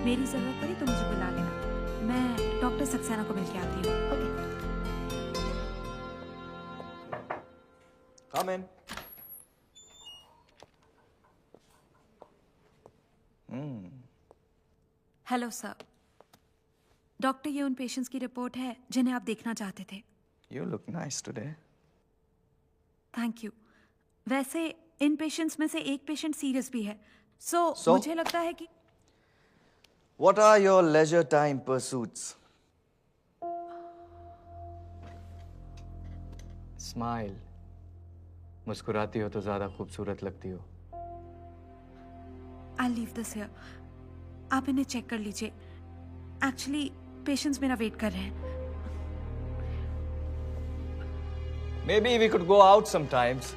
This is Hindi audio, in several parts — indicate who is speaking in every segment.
Speaker 1: मेरी जरूरत पड़ी तो मुझे बुला लेना। मैं डॉक्टर सक्सेना को मिलके आती हूँ।
Speaker 2: Okay.
Speaker 3: Come in.
Speaker 1: Hello sir. Doctor, ये उन पेशेंट्स की रिपोर्ट है जिन्हें आप देखना चाहते थे।
Speaker 3: You look nice today.
Speaker 1: Thank you. वैसे इन पेशेंट्स में से एक पेशेंट सीरियस भी है, सो
Speaker 3: So?
Speaker 1: मुझे लगता है कि
Speaker 3: What are your leisure time pursuits?
Speaker 4: Smile. मुस्कुराती हो तो ज्यादा खूबसूरत लगती हो।
Speaker 1: I leave this here. आप इन्हें चेक कर लीजिए। एक्चुअली पेशेंट्स मेरा वेट कर रहे हैं।
Speaker 3: Maybe we could go out sometimes.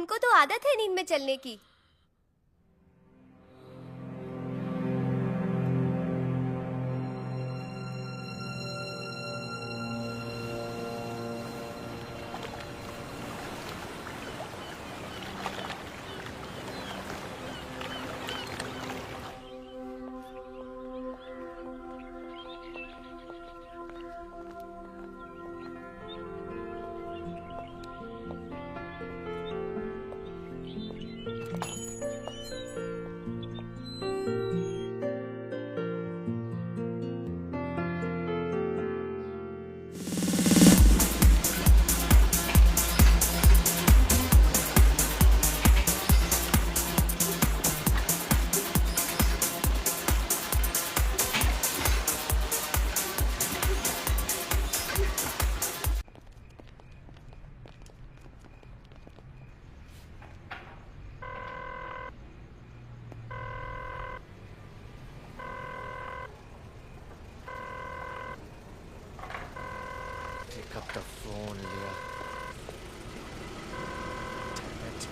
Speaker 2: उनको तो आदत है नींद में चलने की।
Speaker 3: Pick up the phone, Leah. Damn it.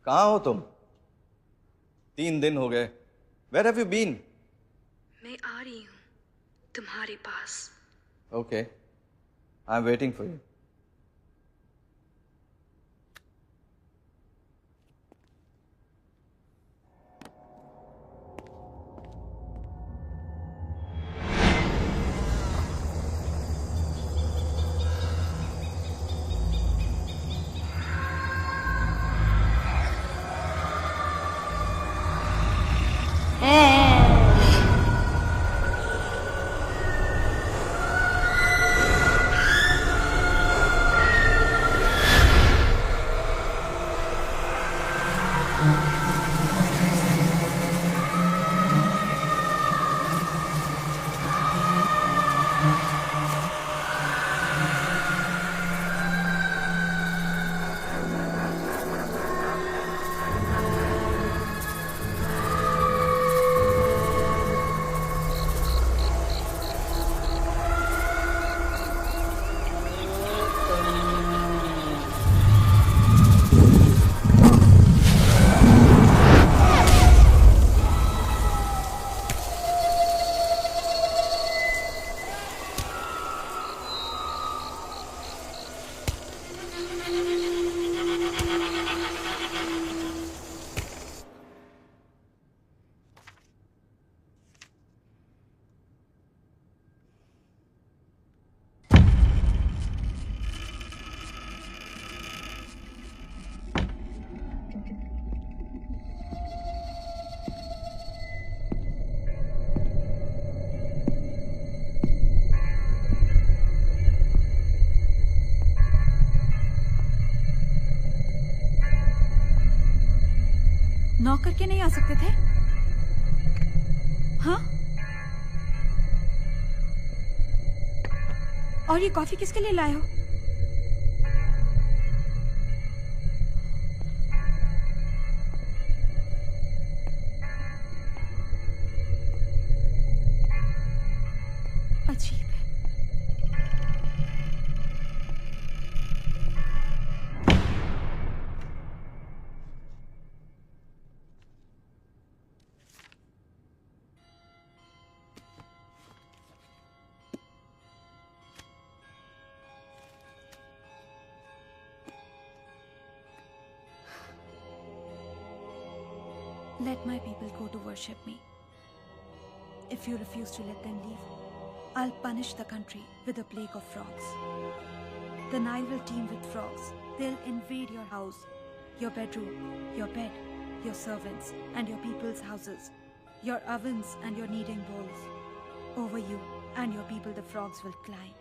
Speaker 3: कहाँ हो तुम? 3 दिन हो गए. Where have you been?
Speaker 1: मैं आ रही हूँ तुम्हारे पास.
Speaker 3: Okay. I'm waiting for you.
Speaker 1: Knock करके नहीं आ सकते थे? हाँ? और ये कॉफी किसके लिए लाए हो? अजीब है. Let my people go to worship me. If you refuse to let them leave, I'll punish the country with a plague of frogs. The Nile will teem with frogs. They'll invade your house. your bedroom, your bed, your servants and your people's houses, your ovens and your kneading bowls. Over you and your people the frogs will climb.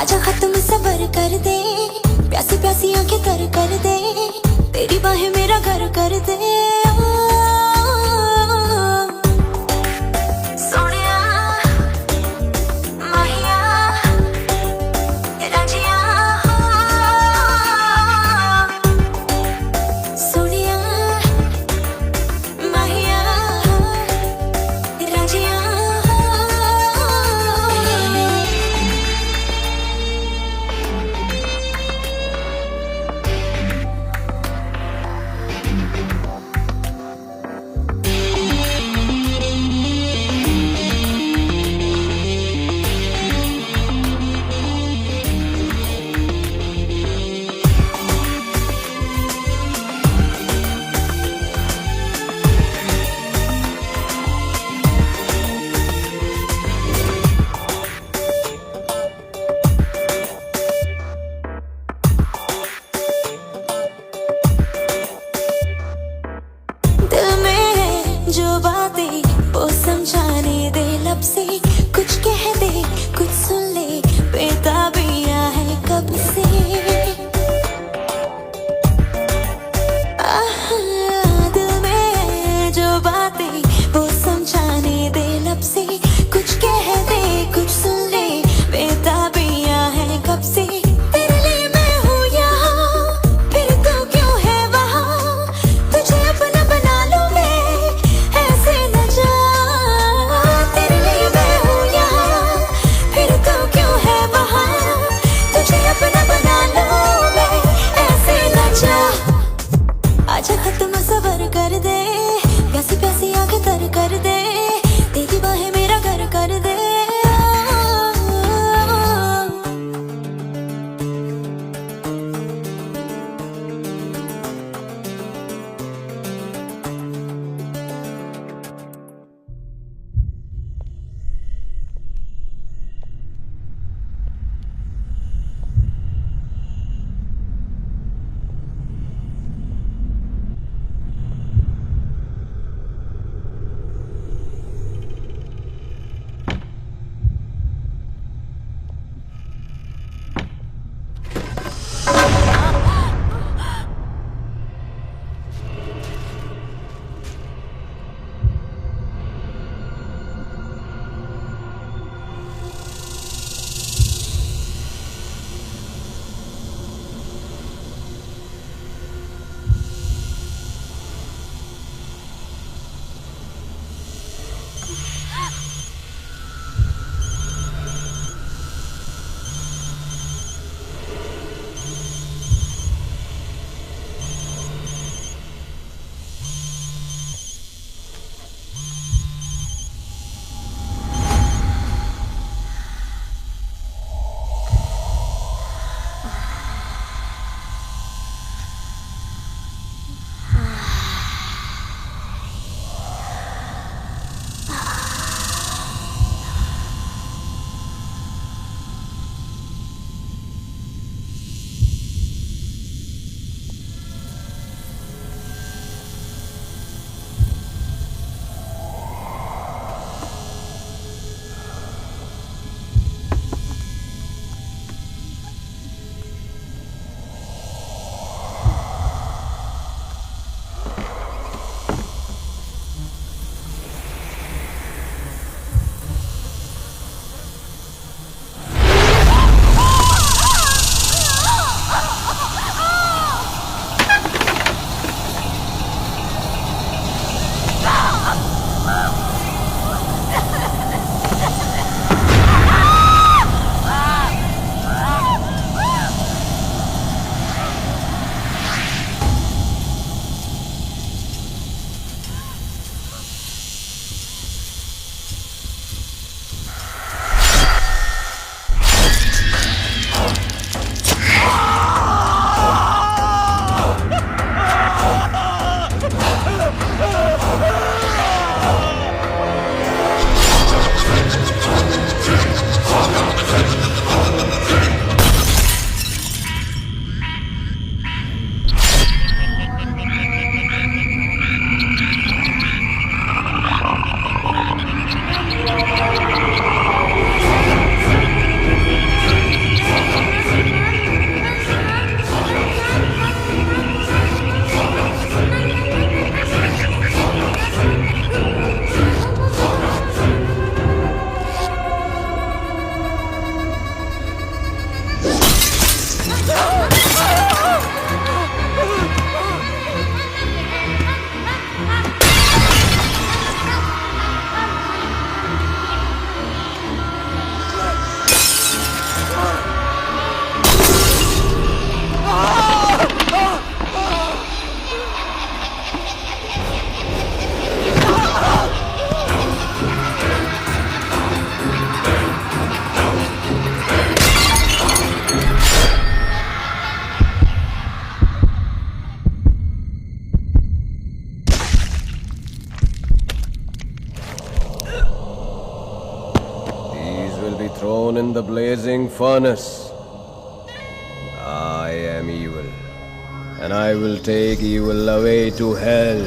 Speaker 5: आजा खत्म सबर कर दे, प्यासी प्यासी आंखें तर कर दे, तेरी बाहें मेरा घर कर दे। सोनिया माहिया राजिया, सोनिया माहिया राजिया। जो बातें वो समझाने दे, लब से कुछ कह दे, कुछ सुन ले, बेताबियां है कब से। दिल में जो बातें वो समझाने दे, लब से कुछ कह दे, कुछ सुन ले, बेताबियां है कब से। तेरे लिए मैं हूँ यहाँ, फिर तू क्यों है वहाँ, तुझे अपना बना लूं मैं। आजा खत्म
Speaker 6: thrown in the blazing furnace. I am evil, and I will take evil away to hell.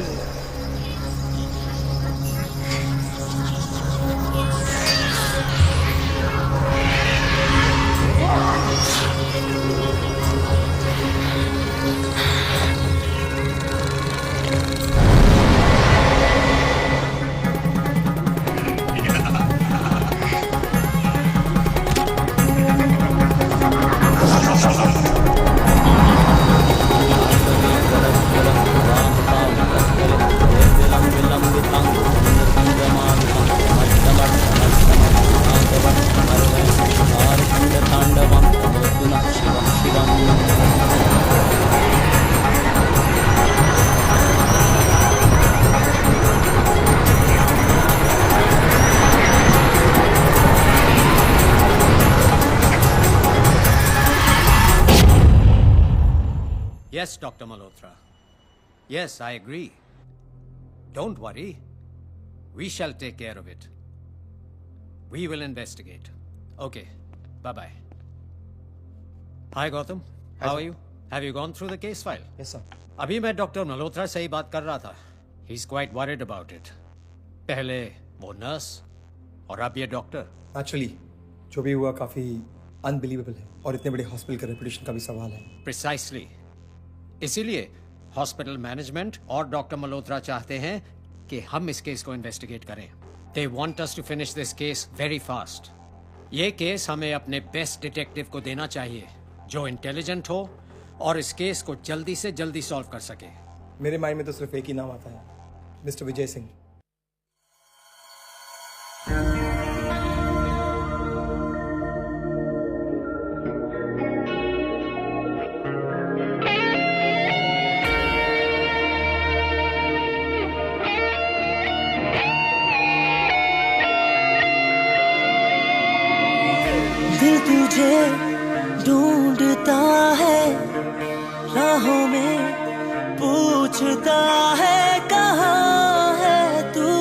Speaker 7: Yes, Dr. Malhotra. Yes, I agree. Don't worry. We shall take care of it. We will investigate. Okay. Bye-bye. Hi, Gautam. How are you? Have you gone through the case file?
Speaker 8: Yes, sir.
Speaker 7: अभी मैं डॉक्टर मल्होत्रा से ही बात कर रहा था. He's quite worried about it. पहले वो नर्स और अब ये डॉक्टर.
Speaker 8: Actually, जो भी हुआ काफी अनबिलीवेबल है और इतने बड़े हॉस्पिटल का रेपुटेशन का भी सवाल है.
Speaker 7: Precisely. इसीलिए हॉस्पिटल मैनेजमेंट और डॉक्टर मल्होत्रा चाहते हैं कि हम इस केस को इन्वेस्टिगेट करें. They want us to finish this case very fast. ये केस हमें अपने बेस्ट डिटेक्टिव को देना चाहिए जो इंटेलिजेंट हो और इस केस को जल्दी से जल्दी सॉल्व कर सके.
Speaker 8: मेरे माइंड में तो सिर्फ एक ही नाम आता है, मिस्टर विजय सिंह.
Speaker 5: दिल तुझे ढूंढता है, राहों में पूछता है कहाँ है तू.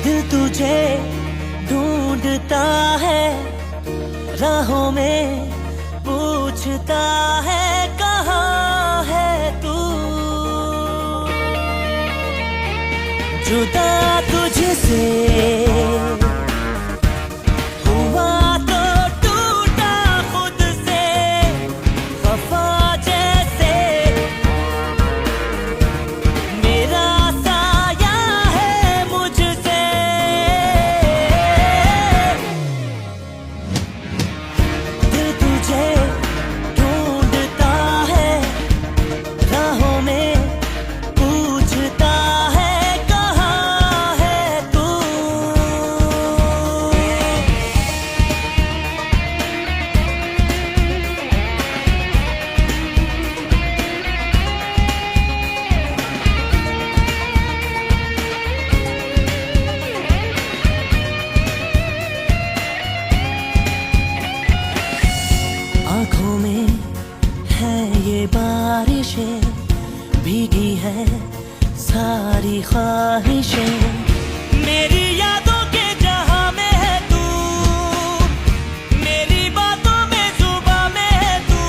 Speaker 5: दिल तुझे ढूंढता है, राहों में पूछता है कहाँ है तू. जुदा तुझसे हुआ तो टूटा खुद से, वफा जैसे मेरा साया है मुझसे. दिल तुझे ढूंढता है, राहों में पूछता है कहाँ है तू. आँखों में है ये बारिशें, भीगी है सारी ख्वाहिशें. मेरी यादों के जहां में है तू, मेरी बातों में जुबां में है तू.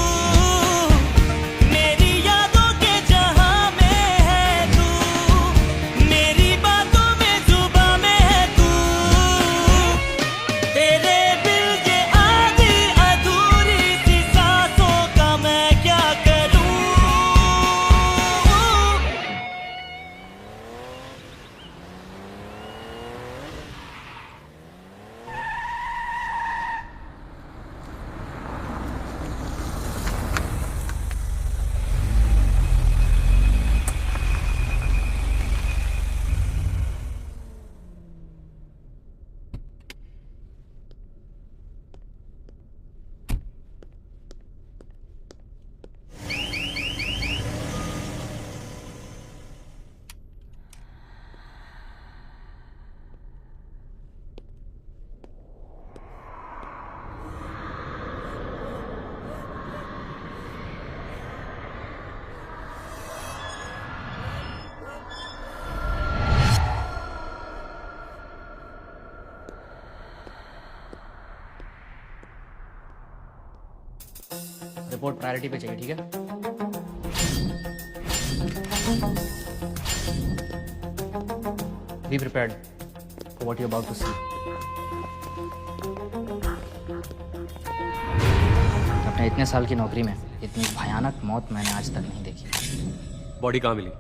Speaker 5: मेरी यादों के जहां में है तू, मेरी बातों में जुबां में है तू. तेरे बिन ये आधी अधूरी सी सांसों का मैं क्या करूं.
Speaker 9: रिपोर्ट प्रायोरिटी पे चाहिए, ठीक है? Be prepared for what you about to see. अपने इतने साल की नौकरी में इतनी भयानक मौत मैंने आज तक नहीं देखी।
Speaker 6: बॉडी कहाँ मिली?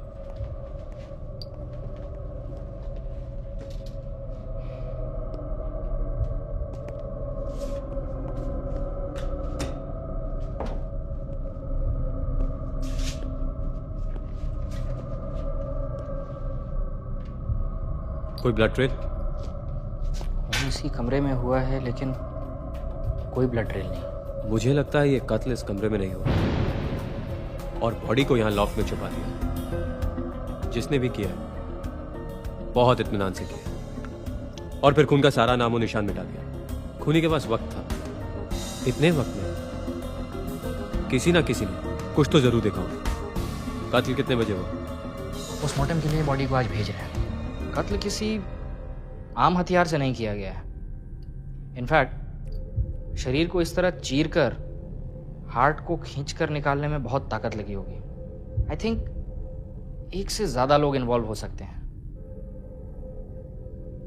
Speaker 6: कोई ब्लड ट्रेल?
Speaker 9: वो इसी कमरे में हुआ है, लेकिन कोई ब्लड ट्रेल नहीं।
Speaker 6: मुझे लगता है ये कत्ल इस कमरे में नहीं हुआ और बॉडी को यहाँ लॉफ्ट में छुपा दिया। जिसने भी किया है बहुत इत्मीनान से किया और फिर खून का सारा नामो निशान मिटा दिया। खूनी के पास वक्त था, इतने वक्त में किसी ना किसी ने कुछ तो जरूर देखा होगा। कत्ल कितने बजे हुआ?
Speaker 9: पोस्टमार्टम के लिए बॉडी को आज भेज रहे हैं। कत्ल किसी आम हथियार से नहीं किया गया है। इनफैक्ट शरीर को इस तरह चीरकर हार्ट को खींचकर निकालने में बहुत ताकत लगी होगी। आई थिंक एक से ज्यादा लोग इन्वॉल्व हो सकते हैं।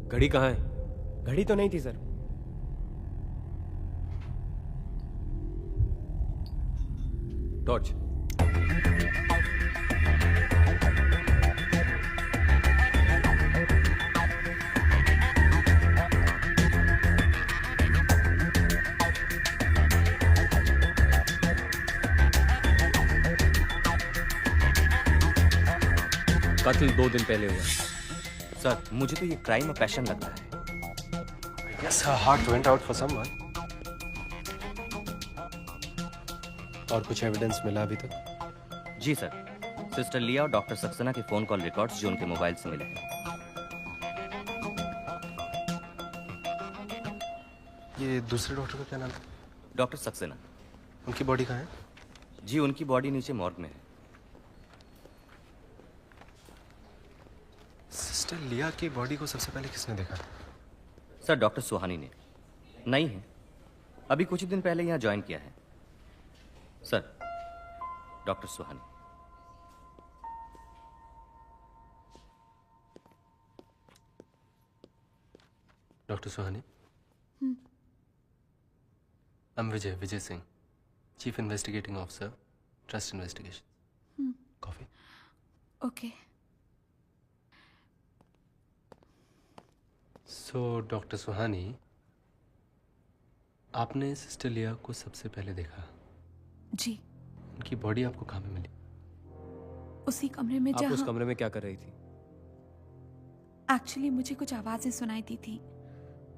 Speaker 6: घड़ी कहाँ है?
Speaker 10: घड़ी तो नहीं थी सर।
Speaker 6: टॉर्च। कत्ल 2 दिन पहले हुआ।
Speaker 3: सर, मुझे तो ये क्राइम ऑफ पैशन लग रहा है।
Speaker 10: Yes, her heart went out for someone. और कुछ एविडेंस मिला अभी तक?
Speaker 3: जी सर, सिस्टर लिया और डॉक्टर सक्सेना के फोन कॉल रिकॉर्ड्स जो उनके मोबाइल से मिले हैं।
Speaker 10: ये दूसरे डॉक्टर का क्या नाम है?
Speaker 3: डॉक्टर सक्सेना।
Speaker 10: उनकी बॉडी कहाँ है?
Speaker 3: जी, उनकी बॉडी नीचे मॉर्ग में है।
Speaker 10: सिस्टर लिया की बॉडी को सबसे पहले किसने देखा?
Speaker 3: सर, डॉक्टर सुहानी ने। नहीं है, अभी कुछ दिन पहले यहाँ ज्वाइन किया है। Sir, doctor Suhani.
Speaker 10: Doctor Suhani? I'm Vijay Singh, Chief Investigating Officer, Trust Investigation. Coffee?
Speaker 1: Okay.
Speaker 10: So, doctor Suhani, आपने सिस्टर लिया को सबसे पहले देखा?
Speaker 1: जी।
Speaker 10: उनकी बॉडी आपको कहाँ में मिली?
Speaker 1: उसी कमरे में
Speaker 6: आप
Speaker 1: जहाँ
Speaker 6: उस कमरे में क्या कर रही थी?
Speaker 1: एक्चुअली मुझे कुछ आवाजें सुनाई दी थी।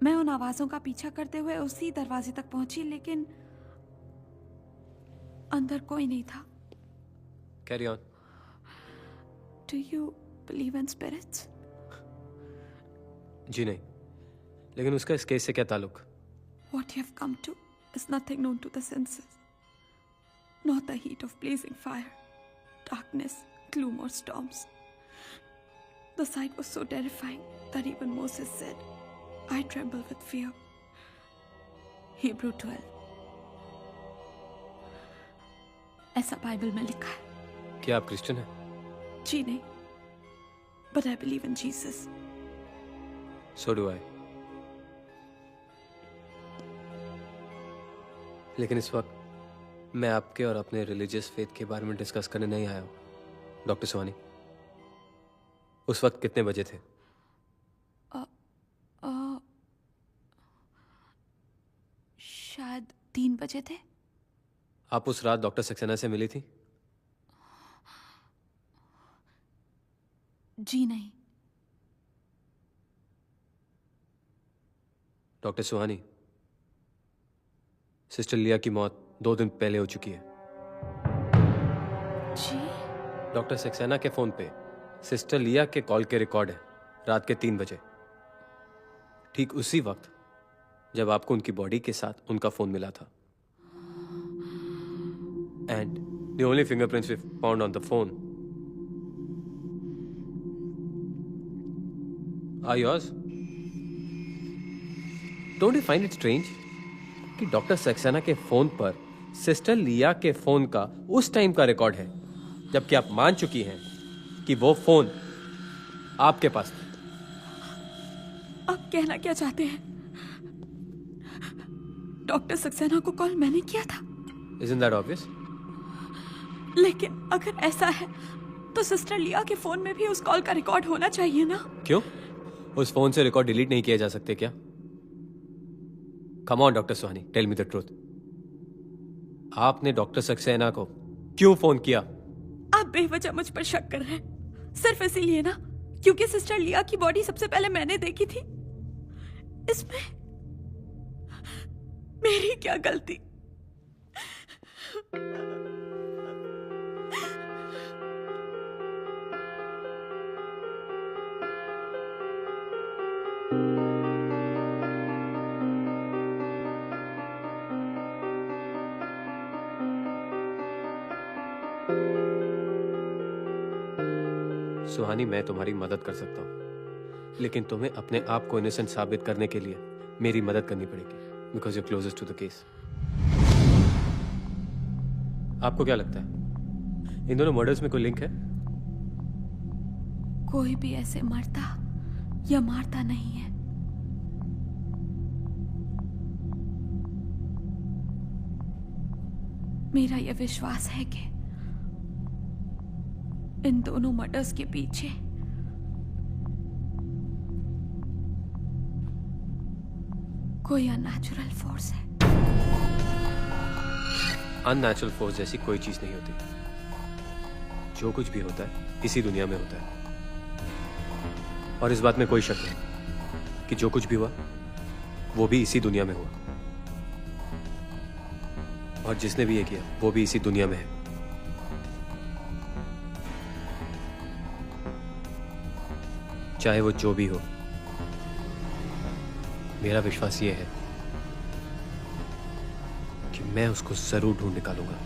Speaker 1: मैं उन आवाजों का पीछा करते हुए उसी दरवाजे तक पहुंची, लेकिन अंदर कोई नहीं था।
Speaker 6: Carry on.
Speaker 1: Do you believe in spirits?
Speaker 6: जी नहीं, लेकिन उसका इस केस से क्या ताल्लुक?
Speaker 1: What you have come to is nothing known to the senses. Not the heat of blazing fire, darkness, gloom or storms. The sight was so terrifying that even Moses said, I tremble with fear. Hebrew 12. ऐसा बाइबल में लिखा है।
Speaker 6: क्या आप क्रिश्चियन हैं?
Speaker 1: जी नहीं, but I believe in Jesus.
Speaker 6: So do I. लेकिन इस वक्त मैं आपके और अपने रिलीजियस फेथ के बारे में डिस्कस करने नहीं आया हूँ। डॉक्टर सुहानी, उस वक्त कितने बजे थे?
Speaker 1: शायद 3 बजे थे।
Speaker 6: आप उस रात डॉक्टर सक्सेना से मिली थी?
Speaker 1: जी नहीं।
Speaker 6: डॉक्टर सुहानी, सिस्टर लिया की मौत 2 दिन पहले हो चुकी है।
Speaker 1: जी?
Speaker 6: डॉक्टर सक्सेना के फोन पे सिस्टर लिया के कॉल के रिकॉर्ड है, रात के 3 बजे, ठीक उसी वक्त जब आपको उनकी बॉडी के साथ उनका फोन मिला था। And the only fingerprints we found on the phone are yours. Don't you find it strange कि डॉक्टर सक्सेना के फोन पर सिस्टर लिया के फोन का उस टाइम का रिकॉर्ड है जबकि आप मान चुकी हैं कि वो फोन आपके पास था।
Speaker 1: आप कहना क्या चाहते हैं? डॉक्टर सक्सेना को कॉल मैंने किया था।
Speaker 6: Isn't that obvious?
Speaker 1: लेकिन अगर ऐसा है तो सिस्टर लिया के फोन में भी उस कॉल का रिकॉर्ड होना चाहिए ना?
Speaker 6: क्यों? उस फोन से रिकॉर्ड डिलीट नहीं किए जा सकते क्या? Come on, doctor Suhani, tell me the truth. आपने डॉक्टर सक्सेना को क्यों फोन किया?
Speaker 1: आप बेवजह मुझ पर शक कर रहे हैं, सिर्फ इसीलिए ना क्योंकि सिस्टर लिया की बॉडी सबसे पहले मैंने देखी थी। इसमें मेरी क्या गलती?
Speaker 6: सुहानी, मैं तुम्हारी मदद कर सकता हूं, लेकिन तुम्हें अपने आप को इनोसेंट साबित करने के लिए मेरी मदद करनी पड़ेगी, because you closest to the case. आपको क्या लगता है इन दोनों मर्डर्स में कोई लिंक है?
Speaker 1: कोई भी ऐसे मरता या मारता नहीं है। मेरा यह विश्वास है कि इन दोनों मर्डर्स के पीछे कोई अननेचुरल फोर्स है।
Speaker 6: अननेचुरल फोर्स जैसी कोई चीज नहीं होती। जो कुछ भी होता है इसी दुनिया में होता है, और इस बात में कोई शक नहीं कि जो कुछ भी हुआ वो भी इसी दुनिया में हुआ, और जिसने भी ये किया वो भी इसी दुनिया में है। चाहे वो जो भी हो, मेरा विश्वास ये है कि मैं उसको जरूर ढूंढ निकालूंगा।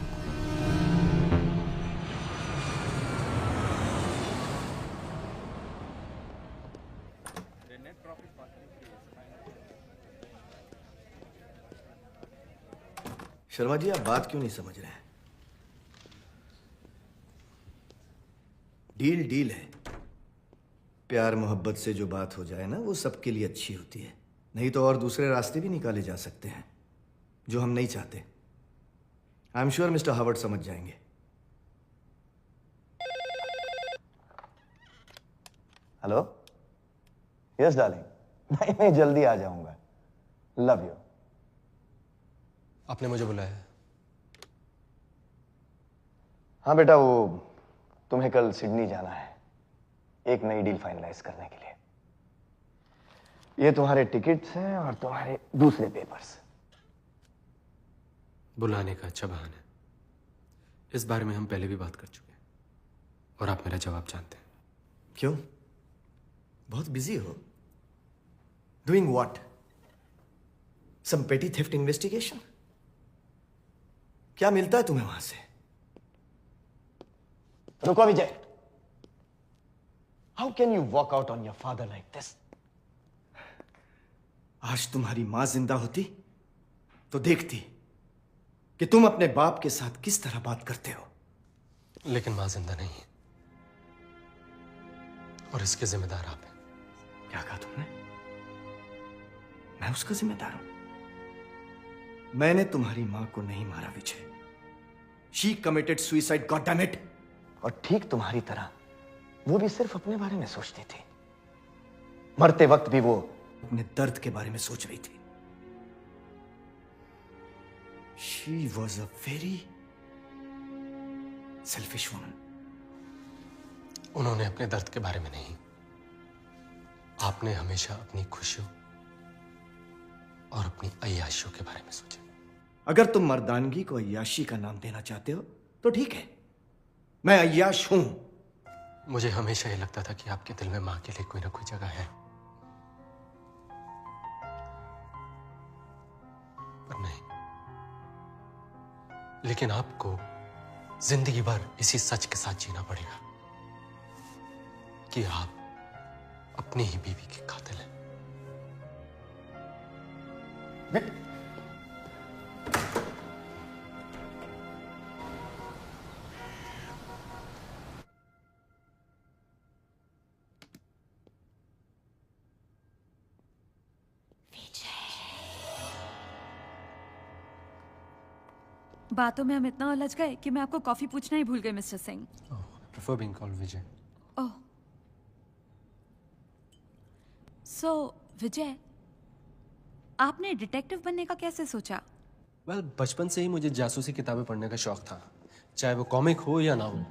Speaker 11: शर्मा जी, आप बात क्यों नहीं समझ रहे हैं? डील डील है। प्यार मोहब्बत से जो बात हो जाए ना, वो सबके लिए अच्छी होती है। नहीं तो और दूसरे रास्ते भी निकाले जा सकते हैं जो हम नहीं चाहते। I am sure mister Howard समझ जाएंगे। हेलो? यस डार्लिंग, मैं जल्दी आ जाऊंगा। Love you.
Speaker 10: आपने मुझे बुलाया है?
Speaker 11: हाँ बेटा, वो तुम्हें कल सिडनी जाना है एक नई डील फाइनलाइज करने के लिए। ये तुम्हारे टिकट्स हैं और तुम्हारे दूसरे पेपर्स।
Speaker 10: बुलाने का अच्छा बहाना है। इस बारे में हम पहले भी बात कर चुके हैं और आप मेरा जवाब जानते हैं।
Speaker 11: क्यों? बहुत बिजी हो? Doing what? सम पेटी थेफ्ट इन्वेस्टिगेशन? क्या मिलता है तुम्हें वहां से? रुको Vijay. How can you walk out on your father like this? आज तुम्हारी मां जिंदा होती तो देखती कि तुम अपने बाप के साथ किस तरह बात करते हो।
Speaker 10: लेकिन मां जिंदा नहीं है और इसके जिम्मेदार आप हैं।
Speaker 11: क्या कहा तुमने? मैं उसका जिम्मेदार हूं? मैंने तुम्हारी मां को नहीं मारा Vijay. She committed suicide, god damn it. और ठीक तुम्हारी तरह वो भी सिर्फ अपने बारे में सोचती थी। मरते वक्त भी वो अपने दर्द के बारे में सोच रही थी। She was a very selfish woman.
Speaker 10: उन्होंने अपने दर्द के बारे में नहीं, आपने हमेशा अपनी खुशियों और अपनी अय्याशियों के बारे में सोचा।
Speaker 11: अगर तुम मर्दानगी को अय्याशी का नाम देना चाहते हो तो ठीक है, मैं अय्याश हूं।
Speaker 10: मुझे हमेशा ये लगता था कि आपके दिल में मां के लिए कोई ना कोई जगह है, पर नहीं। लेकिन आपको जिंदगी भर इसी सच के साथ जीना पड़ेगा कि आप अपनी ही बीवी के कातिल हैं।
Speaker 1: बातों में हम इतना उलझ गए कि मैं आपको कॉफी पूछना ही भूल गई mister Singh.
Speaker 10: prefer being called विजय।
Speaker 1: ओह, सो विजय, आपने डिटेक्टिव बनने का कैसे सोचा?
Speaker 10: वेल, बचपन से ही मुझे जासूसी किताबें पढ़ने का शौक था, चाहे वो कॉमिक हो या ना हो।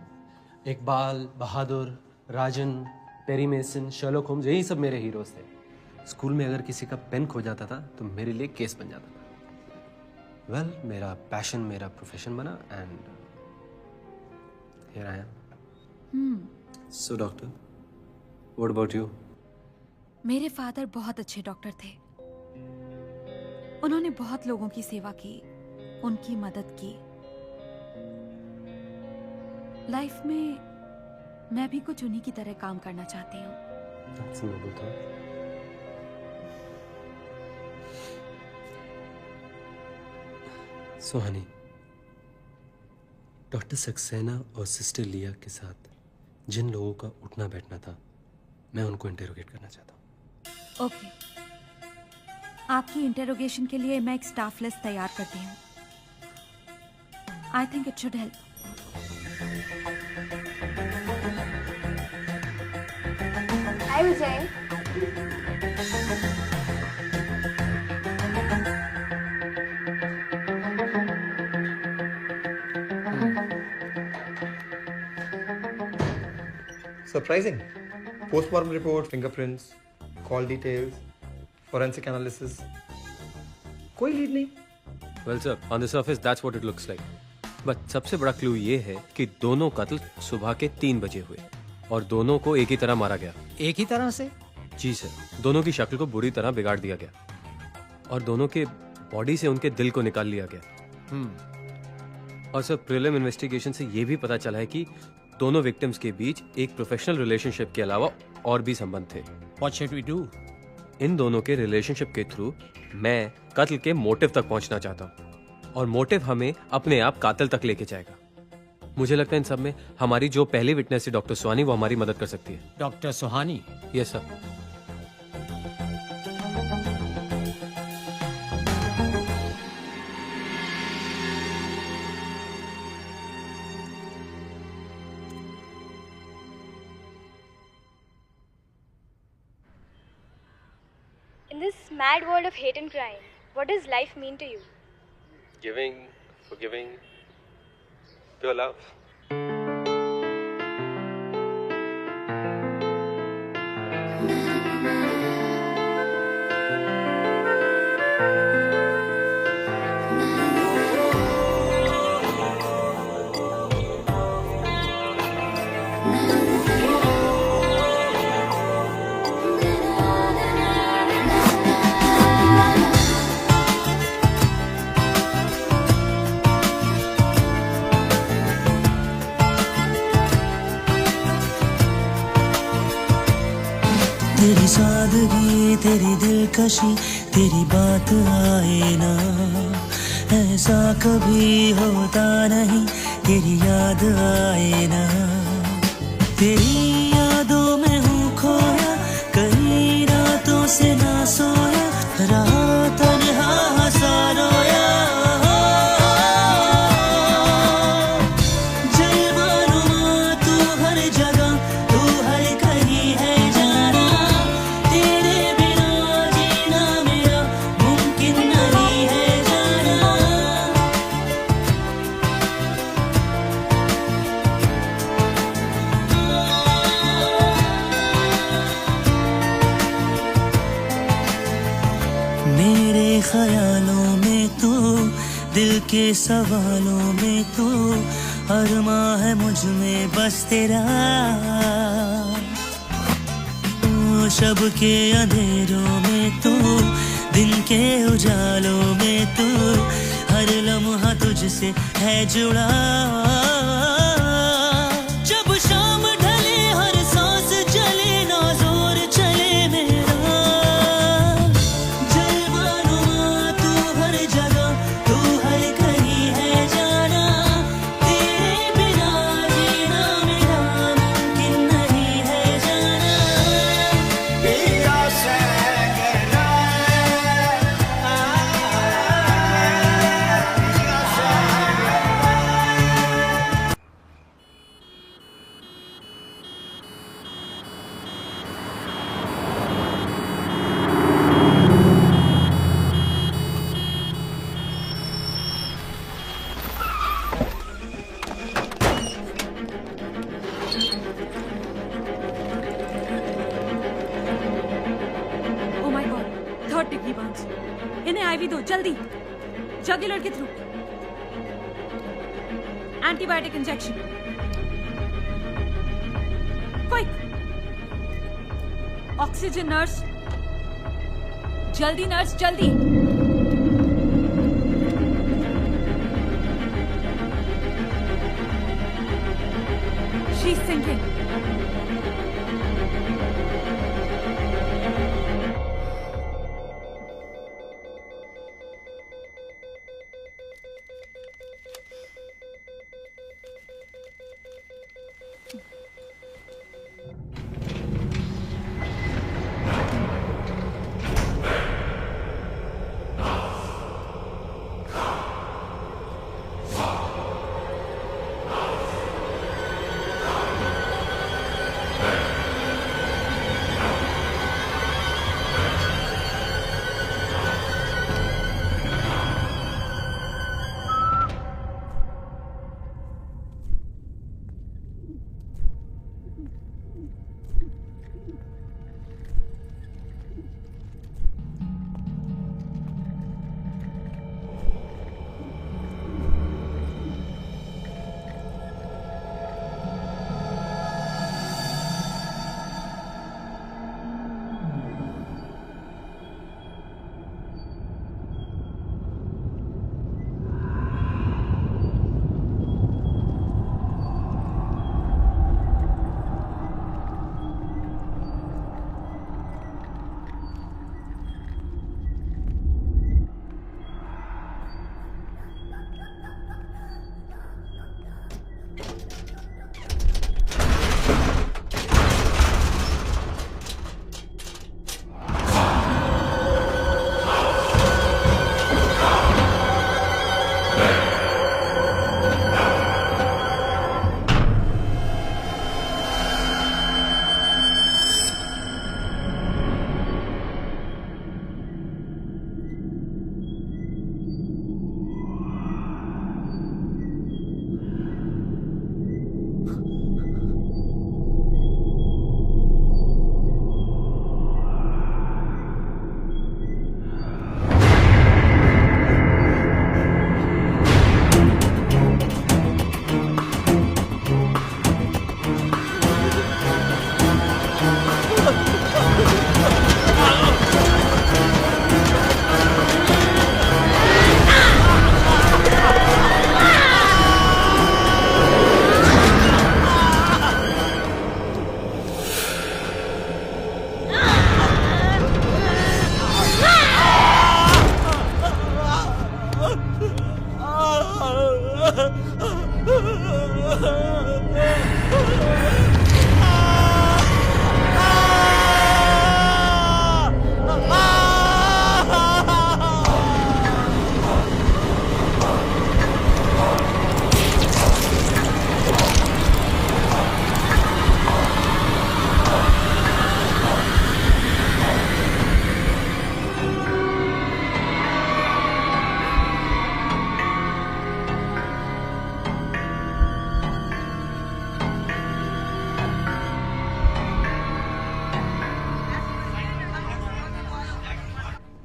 Speaker 10: इकबाल, बहादुर, राजन, पेरी मेसन, शर्लॉक होम्स, यही सब मेरे हीरोज थे। स्कूल में अगर किसी का पेन खो जाता था तो मेरे लिए केस बन जाता था। वेल, मेरा पैशन मेरा प्रोफेशन बना and here I am. So doctor, what about you?
Speaker 1: मेरे फादर बहुत अच्छे डॉक्टर थे। उन्होंने बहुत लोगों की सेवा की, उनकी मदद की। लाइफ में मैं भी कुछ उन्हीं की तरह काम करना चाहती हूँ।
Speaker 10: That's a noble thought. Suhani, doctor Saxena और सिस्टर लिया के साथ जिन लोगों का उठना बैठना था, मैं उनको इंटेरोगेट करना चाहता हूँ।
Speaker 1: ओके, आपकी इंटेरोगेशन के लिए मैं एक स्टाफ लिस्ट तैयार करती हूँ। I think it should help.
Speaker 2: Hi Vijay.
Speaker 8: Surprising. Postmortem report, fingerprints, call details, forensic analysis. कोई लीड नहीं।
Speaker 6: Well sir, on the surface that's what it looks like, but सबसे बड़ा क्लू ये है कि दोनों कत्ल सुबह के 3 बजे हुए और दोनों को एक ही तरह मारा गया।
Speaker 7: एक ही तरह से?
Speaker 6: जी सर, दोनों की शक्ल को बुरी तरह बिगाड़ दिया गया और दोनों के बॉडी से उनके दिल को निकाल लिया गया। और सर, प्रीलिम इन्वेस्टिगेशन से ये भी पता चला है कि दोनों विक्टिम्स के बीच एक प्रोफेशनल रिलेशनशिप के अलावा और भी संबंध थे।
Speaker 7: What should we do?
Speaker 6: इन दोनों के रिलेशनशिप के थ्रू मैं कत्ल के मोटिव तक पहुंचना चाहता हूं और मोटिव हमें अपने आप कातिल तक लेके जाएगा। मुझे लगता है इन सब में हमारी जो पहली विटनेस थी डॉक्टर सुहानी, वो हमारी मदद कर सकती है।
Speaker 7: Doctor Suhani?
Speaker 6: Yes sir.
Speaker 12: In this mad world of hate and crime, what does life mean to you?
Speaker 6: Giving, forgiving, pure love.
Speaker 5: तेरी सादगी, तेरी दिलकशी, तेरी बात आए ना, ऐसा कभी होता नहीं, तेरी याद आए ना। तेरी यादों में हूँ खोया, कई रातों से ना सोया, रहा तन्हा हंसा रोया। ख्यालों में तो, दिल के सवालों में तो, अरमा है मुझ में बस तेरा। शब के अंधेरों में तो, दिन के उजालों में तो, हर लम्हा तुझसे है जुड़ा। जब शाम ढले हर सांस चले ना जोर चले मेरा।
Speaker 1: Degree Burns. इन्हें आईवी दो जल्दी, जगुलर के through. Antibiotic injection quick. Oxygen nurse, जल्दी नर्स जल्दी। She sinking.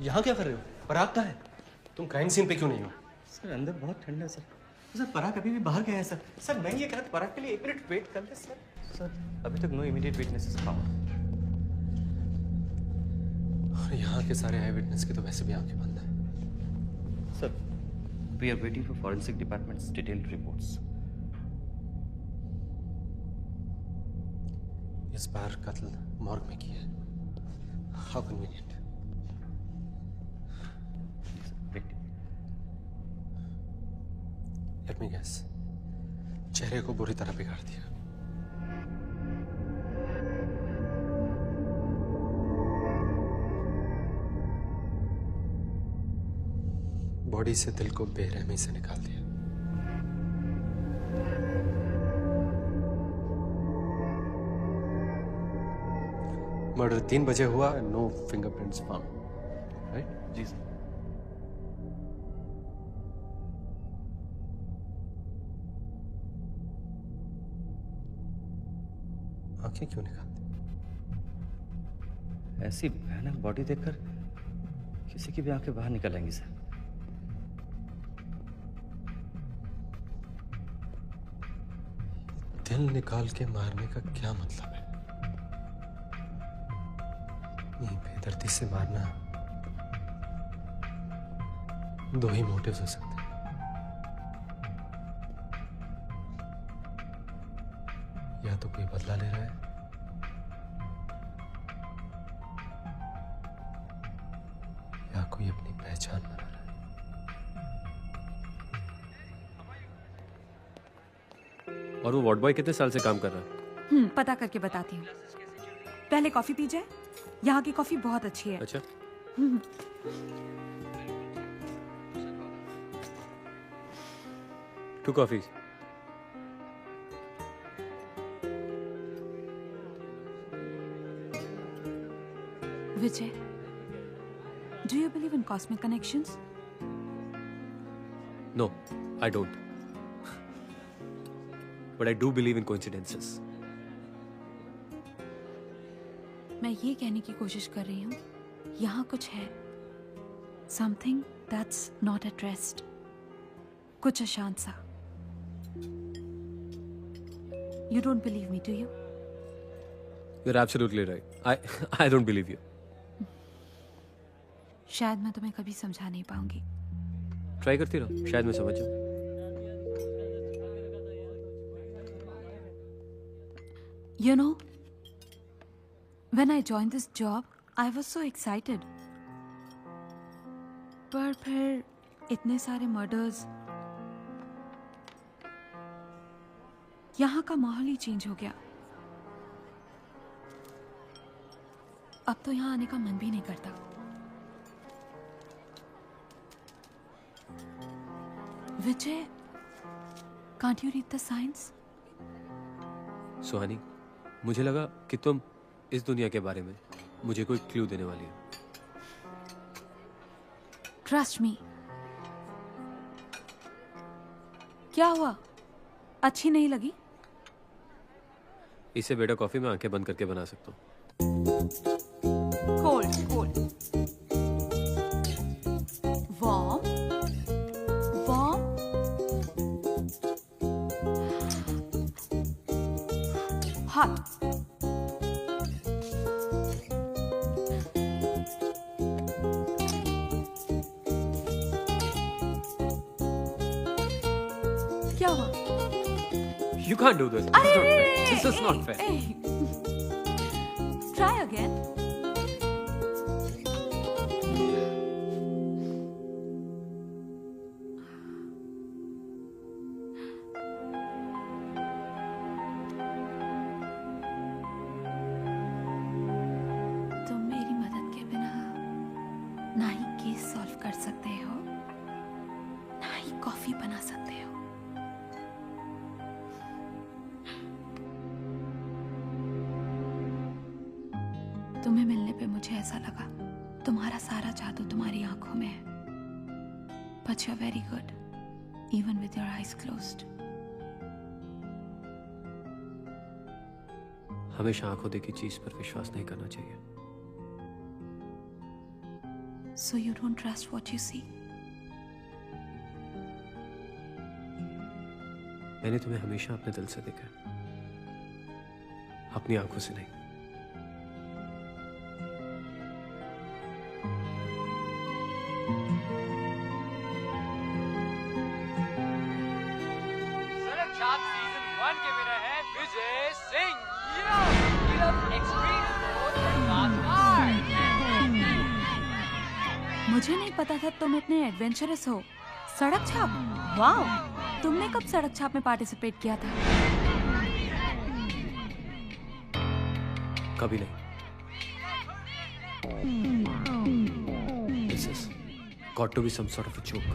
Speaker 10: यहाँ क्या कर रहे हो? पराग कहाँ है? तुम क्राइम सीन पे क्यों नहीं हो?
Speaker 3: सर अंदर बहुत ठंडा है सर। पराग अभी भी बाहर गया है सर। सर मैं ये कह रहा था पराग के लिए 1 मिनट वेट कर ले सर। सर अभी तक नो इमीडिएट विटनेसेस फाउंड।
Speaker 10: और यहाँ के सारे आई विटनेस की तो वैसे भी आंखें बंद है।
Speaker 3: Sir we are waiting for forensic departments detailed reports.
Speaker 10: इस बार कत्ल मॉर्ग में किया है। How convenient. Let me guess, चेहरे को बुरी तरह बिगाड़ दिया। बॉडी से दिल को बेरहमी से निकाल दिया। मर्डर 3 बजे हुआ, नो फिंगरप्रिंट्स फाउंड, राइट?
Speaker 3: जी सर।
Speaker 10: आंखें क्यों निकालते?
Speaker 3: ऐसी भयानक बॉडी देखकर किसी की भी आंखें बाहर निकल आएंगी सर।
Speaker 10: दिल निकाल के मारने का क्या मतलब है? नहीं, बेदर्दी से मारना दो ही मोटिव्स हो सकते हैं। या तो कोई बदला ले रहा है या कोई अपनी पहचान बना रहा है।
Speaker 6: और वो वार्ड बॉय कितने साल से काम कर रहा है?
Speaker 1: पता करके बताती हूँ। पहले कॉफी पी जाए। यहाँ की कॉफी बहुत अच्छी है।
Speaker 6: अच्छा, two coffees.
Speaker 1: Vijay, do you believe in cosmic connections?
Speaker 6: No, I don't. But I do believe in coincidences.
Speaker 1: मैं ये कहने की कोशिश कर रही हूँ, यहाँ कुछ है। Something that's not at rest. कुछ अशांत सा। You don't believe me, do you?
Speaker 6: You're absolutely right. I don't believe you.
Speaker 1: शायद मैं तुम्हें कभी समझा नहीं पाऊंगी।
Speaker 6: ट्राई करती रहो, शायद मैं समझ जाऊं।
Speaker 1: You know, when I joined this job, I was so excited. पर फिर इतने सारे मर्डर्स, यहाँ का माहौल ही चेंज हो गया। अब तो यहाँ आने का मन भी नहीं करता। Vijay, can't you read the signs?
Speaker 6: सुहानी, मुझे लगा कि तुम इस दुनिया के बारे में मुझे कोई क्लू देने वाली हो।
Speaker 1: Trust me. क्या हुआ? अच्छी नहीं लगी?
Speaker 6: इससे बेटा कॉफी में आंखें बंद करके बना सकता हूँ।
Speaker 1: Cold, cold. Warm. Warm. Hot. क्या हुआ?
Speaker 6: You can't do this. This is not fair. This is not fair.
Speaker 1: Hey. Try again. तुम मेरी मदद के बिना ना ही केस सॉल्व कर सकते हो, ना ही कॉफी बना सकते हो। तुम्हें मिलने पे मुझे ऐसा लगा तुम्हारा सारा जादू तुम्हारी आंखों में है। But you're very good, even with your eyes closed.
Speaker 6: हमेशा आंखों देखी चीज पर विश्वास नहीं करना चाहिए।
Speaker 1: So you don't trust what you see?
Speaker 6: मैंने तुम्हें हमेशा अपने दिल से देखा है, अपनी आंखों से नहीं।
Speaker 1: मुझे नहीं पता था तुम इतने एडवेंचरस हो। सड़क छाप, वाओ! तुमने कब सड़क छाप में पार्टिसिपेट किया था?
Speaker 6: कभी नहीं। This has got to be some sort of a joke.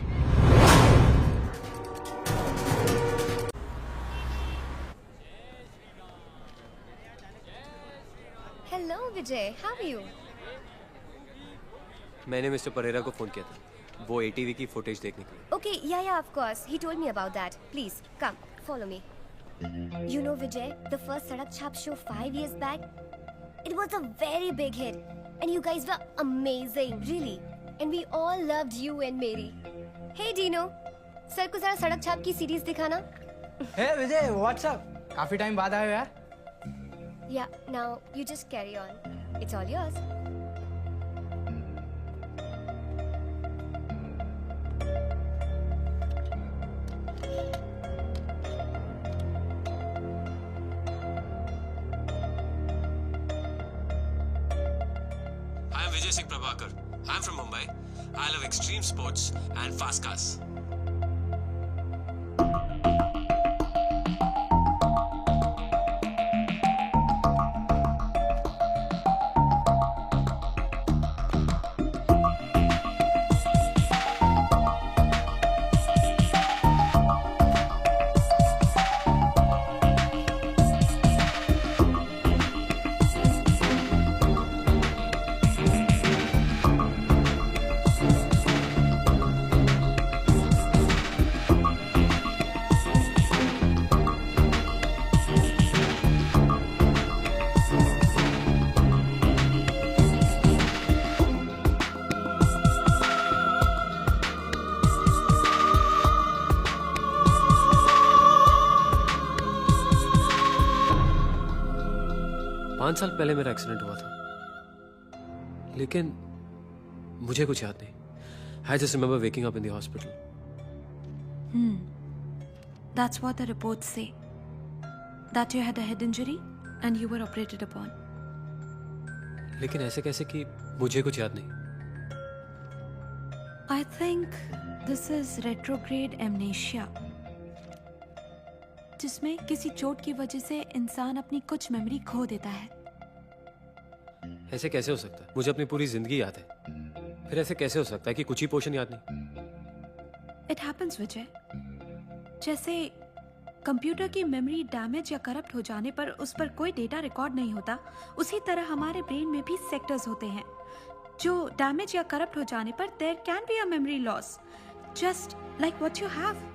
Speaker 2: Hello, Vijay. How are you?
Speaker 6: मैंने मिस्टर परेरा को फोन किया था, वो एटीवी की फुटेज देखने के लिए।
Speaker 2: Okay, yeah, of course. He told me about that. Please, come, follow me. You know, Vijay, the first Sadak Chhap show 5 years back, it was a very big hit. And you guys were amazing, really. and we all loved you and Mary. Hey Dino, sir को जरा सड़क छाप की सीरीज दिखाना.
Speaker 13: Hey विजय, what's up? काफी टाइम बाद आए हो यार.
Speaker 2: Yeah, now you just carry on. It's all yours.
Speaker 6: I am Vijay Singh Prabhakar. I am from Mumbai. I love extreme sports and fast cars. पाँच साल पहले मेरा एक्सीडेंट हुआ था, लेकिन मुझे कुछ याद नहीं. I just remember waking up in the hospital.
Speaker 1: That's what the reports say. That you had a head injury and you were operated upon.
Speaker 6: लेकिन ऐसे कैसे कि मुझे कुछ याद नहीं.
Speaker 1: I think this is retrograde amnesia, जिसमें किसी चोट की वजह से इंसान अपनी कुछ मेमोरी खो देता है.
Speaker 6: ऐसे कैसे हो सकता है? मुझे अपनी पूरी जिंदगी याद है. फिर ऐसे कैसे हो सकता है कि कुछ ही पोर्शन याद नहीं?
Speaker 1: It happens, विजय. जैसे कंप्यूटर की मेमोरी डैमेज या करप्ट हो जाने पर उस पर कोई डेटा रिकॉर्ड नहीं होता, उसी तरह हमारे ब्रेन में भी सेक्टर्स होते हैं जो डैमेज या करप्ट हो जाने पर there can be a memory loss, just like what you have.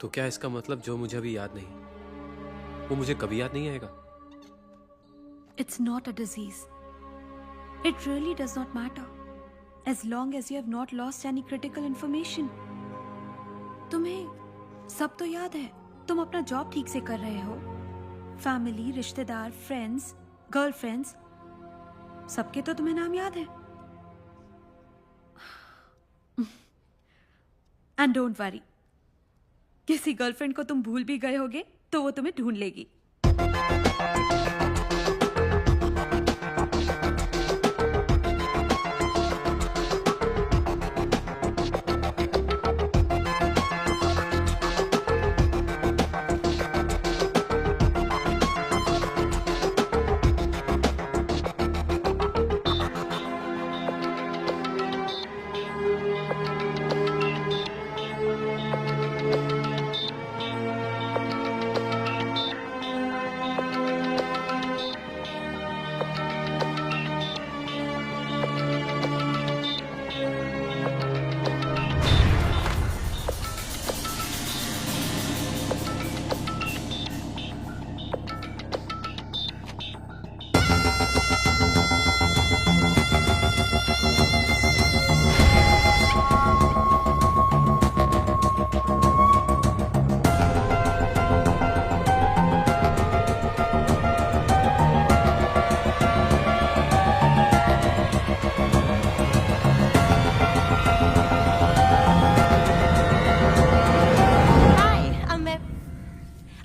Speaker 6: तो क्या इसका मतलब जो मुझे अभी याद नहीं वो मुझे कभी याद नहीं आएगा?
Speaker 1: It's not a disease. It really does not matter as long as you have not lost any critical information. तुम्हें सब तो याद है. तुम अपना जॉब ठीक से कर रहे हो. फैमिली, रिश्तेदार, फ्रेंड्स, गर्लफ्रेंड्स, सबके तो तुम्हें नाम याद है. एंड डोंट वरी, किसी गर्लफ्रेंड को तुम भूल भी गए होगे तो वो तुम्हें ढूंढ लेगी.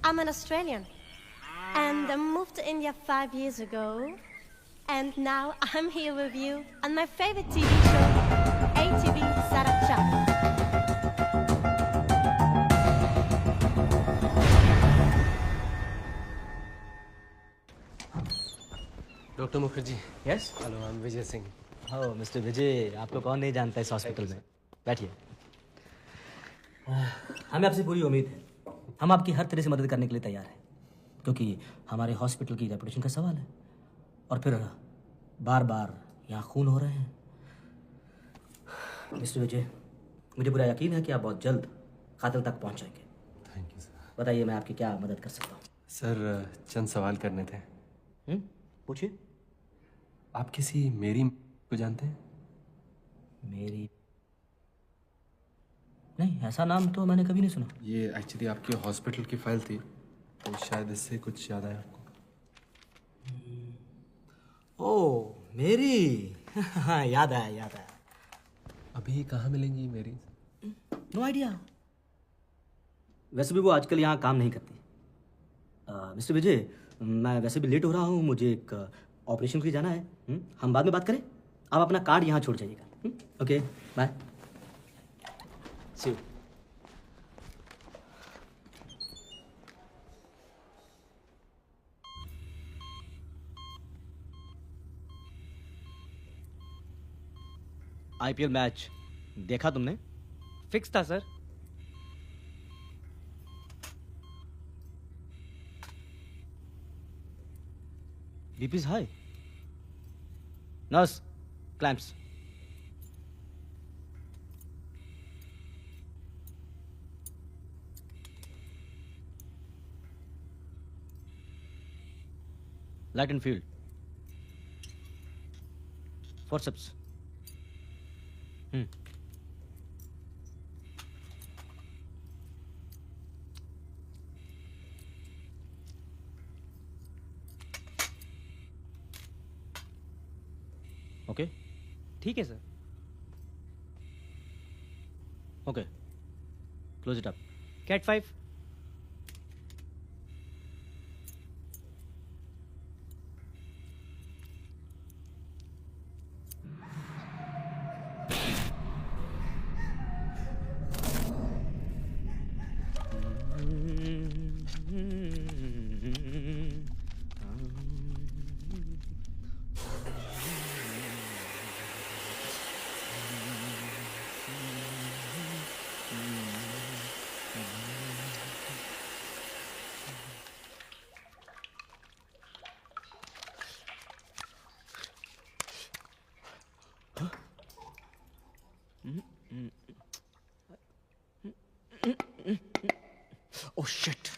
Speaker 14: I'm an Australian and I moved to India 5 years ago, and now I'm here with you on my favorite TV show, ATV Sarak Chak.
Speaker 10: Doctor Mukherjee.
Speaker 15: Yes.
Speaker 10: Hello, I am Vijay Singh.
Speaker 15: हो मिस्टर विजय, आपको कौन नहीं जानता इस हॉस्पिटल में. बैठिए. हमें आपसे पूरी उम्मीद है. हम आपकी हर तरह से मदद करने के लिए तैयार हैं, क्योंकि हमारे हॉस्पिटल की रेपुटेशन का सवाल है, और फिर बार बार यहाँ खून हो रहे हैं. मिस्टर विजय, मुझे पूरा यकीन है कि आप बहुत जल्द कातिल तक पहुँच जाएंगे.
Speaker 10: Thank you sir.
Speaker 15: बताइए, मैं आपकी क्या मदद कर सकता हूँ?
Speaker 10: सर, चंद सवाल करने थे.
Speaker 15: पूछिए।
Speaker 10: आप किसी मेरी को जानते हैं?
Speaker 15: मेरी? नहीं, ऐसा नाम तो मैंने कभी नहीं सुना।
Speaker 10: ये एक्चुअली आपके हॉस्पिटल की फाइल थी, तो शायद इससे कुछ याद आया आपको।
Speaker 15: ओह मेरी। हाँ, याद आया।
Speaker 10: अभी कहाँ मिलेंगी मेरी?
Speaker 15: No idea. वैसे भी वो आजकल यहाँ काम नहीं करती। मिस्टर विजय, मैं वैसे भी लेट हो रहा हूँ, मुझे एक ऑपरेशन के लिए जाना है। हम बाद में बात करें। आप अपना कार्ड यहाँ छोड़ जाइएगा। Okay, bye. See you. IPL match देखा तुमने?
Speaker 9: फिक्स था sir.
Speaker 15: BP is high. Nurse, clamps. Light and field. Forceps. Okay,
Speaker 9: ठीक है sir.
Speaker 15: Okay, close it up.
Speaker 9: Cat 5।
Speaker 15: Oh shit.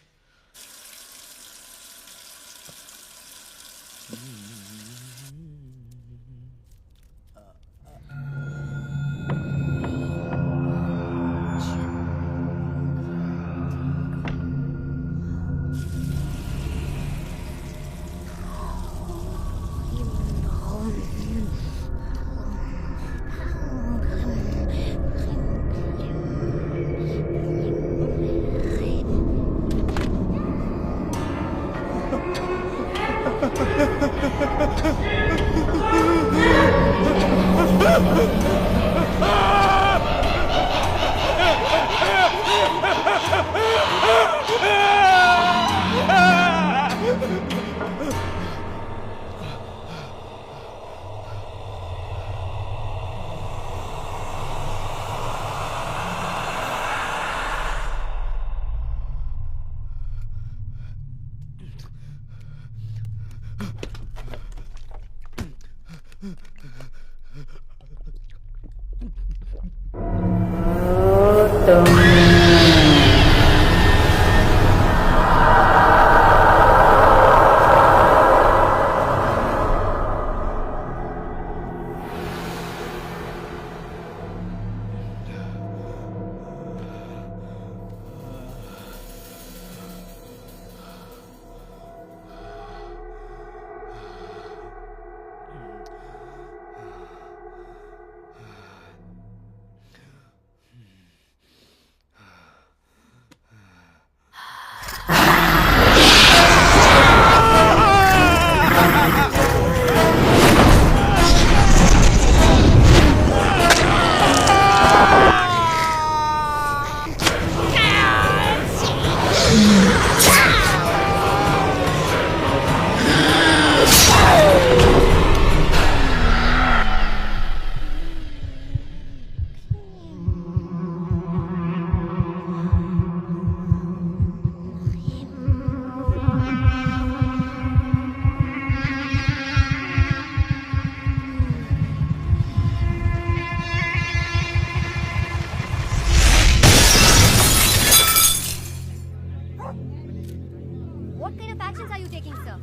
Speaker 2: What kind of actions are you taking, sir?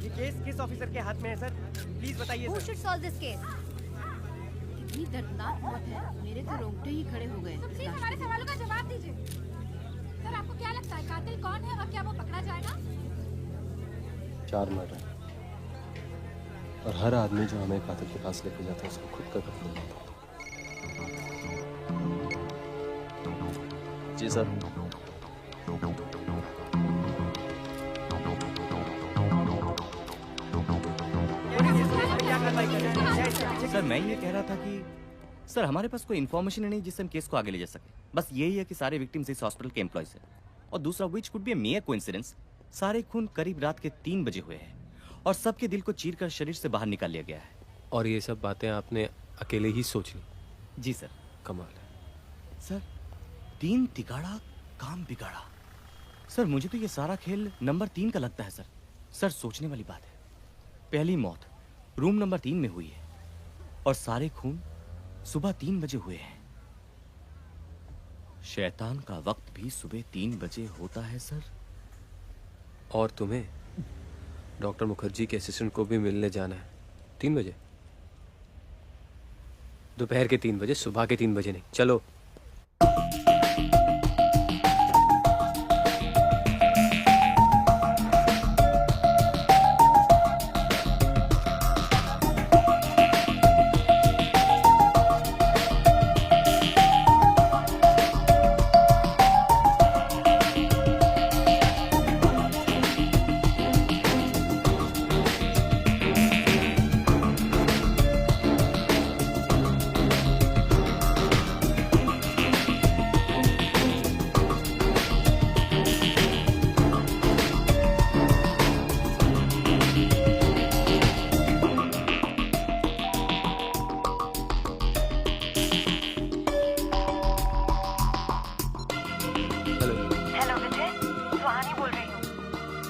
Speaker 16: ये केस किस ऑफिसर के हाथ में है सर? प्लीज बताइए
Speaker 2: Who
Speaker 16: sir.
Speaker 2: should solve this case?
Speaker 17: कितनी दर्दनाक मौत है, मेरे तो रोंगटे ही खड़े हो गए।
Speaker 18: तुम प्लीज हमारे सवालों का जवाब दीजिए। सर आपको क्या लगता है कातिल कौन है और क्या वो पकड़ा जाएगा?
Speaker 10: 4 मर्डर और हर आदमी जो हमें कातिल के पास लेके जाता है उसको खुद का कत्ल होता है। जी सर।
Speaker 3: सर मैं ये कह रहा था कि सर हमारे पास कोई इन्फॉर्मेशन नहीं जिससे हम केस को आगे ले जा सके। बस यही है कि सारे विक्टिम्स इस हॉस्पिटल के एम्प्लॉयज हैं और दूसरा which could be A mayor coincidence, सारे खून करीब रात के 3 बजे हुए हैं और सबके दिल को चीरकर शरीर से बाहर निकाल लिया गया है।
Speaker 6: और ये सब बातें आपने अकेले ही सोच ली?
Speaker 3: जी सर।
Speaker 6: कमाल है
Speaker 3: सर। 3 तिगाड़ा काम बिगाड़ा। सर मुझे तो ये सारा खेल नंबर 3 का लगता है सर। सर सोचने वाली बात है, पहली मौत रूम नंबर 3 में हुई है और सारे खून सुबह 3 बजे हुए हैं। शैतान का वक्त भी सुबह 3 बजे होता है सर।
Speaker 6: और तुम्हें डॉक्टर मुखर्जी के असिस्टेंट को भी मिलने जाना है 3 बजे, दोपहर के 3 बजे, सुबह के 3 बजे नहीं। चलो।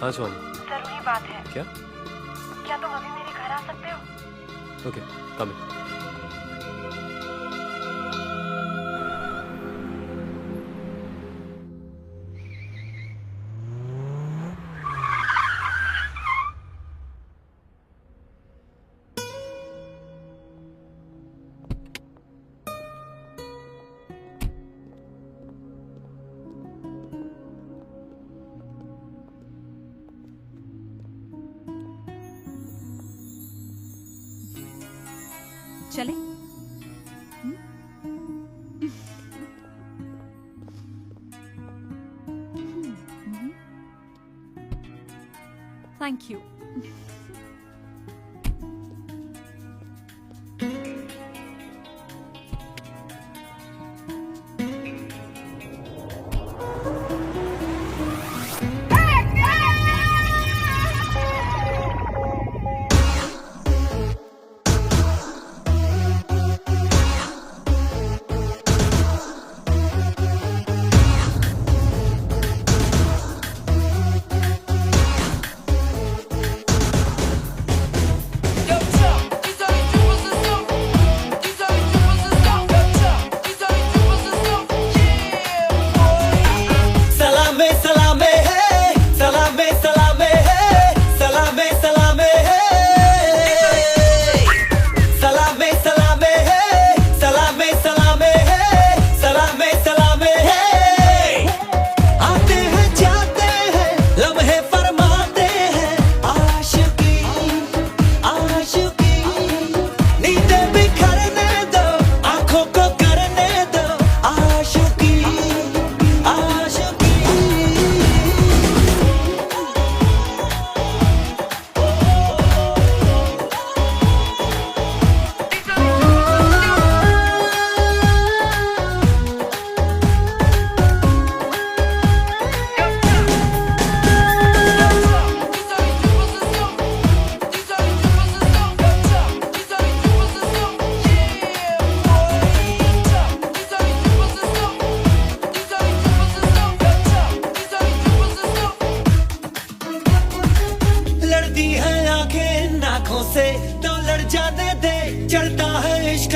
Speaker 6: हाँ सुहानी।
Speaker 19: सर वही बात है।
Speaker 6: क्या?
Speaker 19: क्या तुम अभी मेरे घर आ सकते हो?
Speaker 6: ओके कम इन।
Speaker 1: चले? Thank you.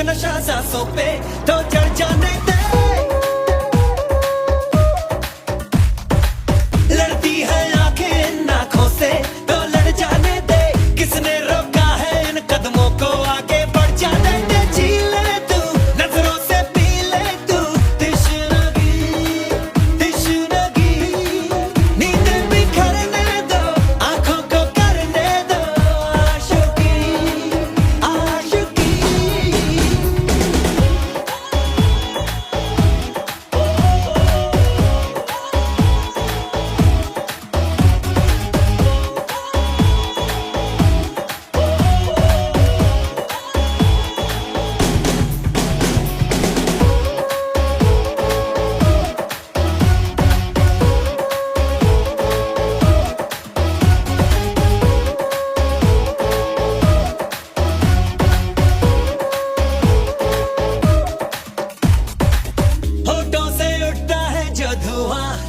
Speaker 5: नशा सांसों पे तो चढ़ जाने दे, लड़ती है आंखें नाखों से तो लड़ जाने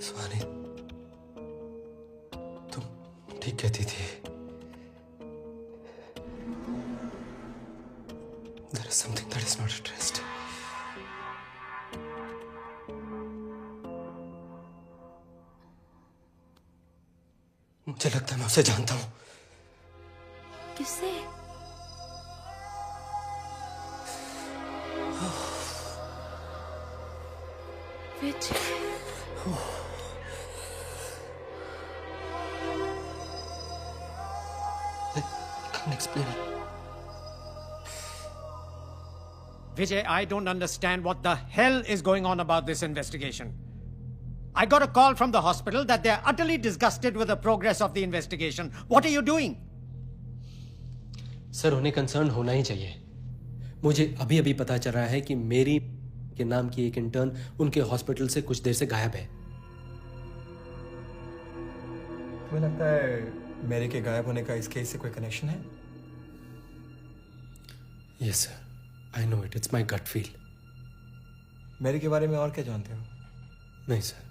Speaker 10: सुहानी, तुम ठीक कहती थी। There is something that is not addressed. मुझे लगता है मैं उसे जानता हूं।
Speaker 1: किससे? विजय।
Speaker 10: I can't explain it.
Speaker 7: Vijay, I don't understand what the hell is going on about this investigation. I got a call from the hospital that they're utterly disgusted with the progress of the investigation. What are you doing?
Speaker 10: Sir, उन्हें कंसर्न होना ही चाहिए। मुझे अभी अभी पता चल रहा है कि मेरी के नाम की एक इंटर्न उनके हॉस्पिटल से कुछ देर से गायब है।
Speaker 8: तुम्हें लगता है मेरे के गायब होने का इस केस से कोई कनेक्शन है?
Speaker 10: Yes sir, I know it, it's my gut feel.
Speaker 8: मेरे के बारे में और क्या जानते हो?
Speaker 10: नहीं सर,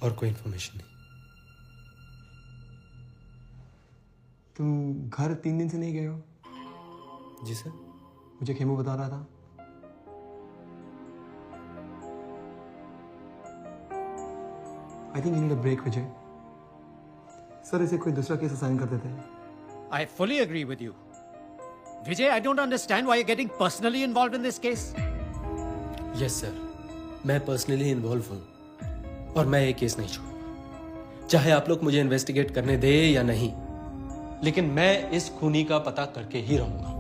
Speaker 10: और कोई इंफॉर्मेशन नहीं।
Speaker 8: तुम घर 3 दिन से नहीं गए हो?
Speaker 10: जी सर।
Speaker 8: मुझे खेमू बता रहा था। I think you need a break Vijay. Sir, इसे कोई दूसरा केस असाइन कर देते हैं।
Speaker 7: I fully agree with you. Vijay, I don't understand why you're getting personally involved in this case.
Speaker 10: Yes sir, मैं पर्सनली इन्वॉल्व हूं और मैं ये केस नहीं छोड़ूंगा, चाहे आप लोग मुझे इन्वेस्टिगेट करने दे या नहीं, लेकिन मैं इस खूनी का पता करके ही रहूंगा।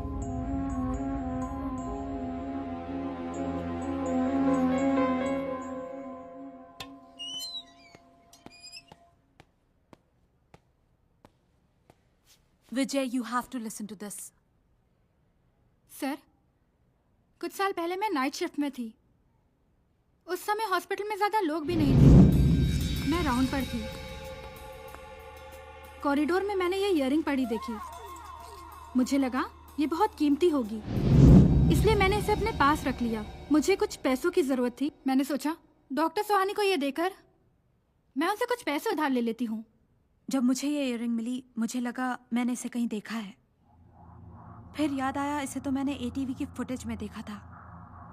Speaker 18: Vijay, you have to listen to this. Sir, कुछ साल पहले मैं नाइट शिफ्ट में थी। उस समय हॉस्पिटल में ज्यादा लोग भी नहीं थे। मैं राउंड पर थी। कॉरिडोर में मैंने ये इयररिंग पड़ी देखी। मुझे लगा ये बहुत कीमती होगी, इसलिए मैंने इसे अपने पास रख लिया। मुझे कुछ पैसों की जरूरत थी। मैंने सोचा डॉक्टर सुहानी को ये देकर मैं उनसे कुछ पैसे उधार ले लेती हूँ।
Speaker 1: जब मुझे ये इयररिंग मिली, मुझे लगा मैंने इसे कहीं देखा है। फिर याद आया इसे तो मैंने एटीवी की फुटेज में देखा था।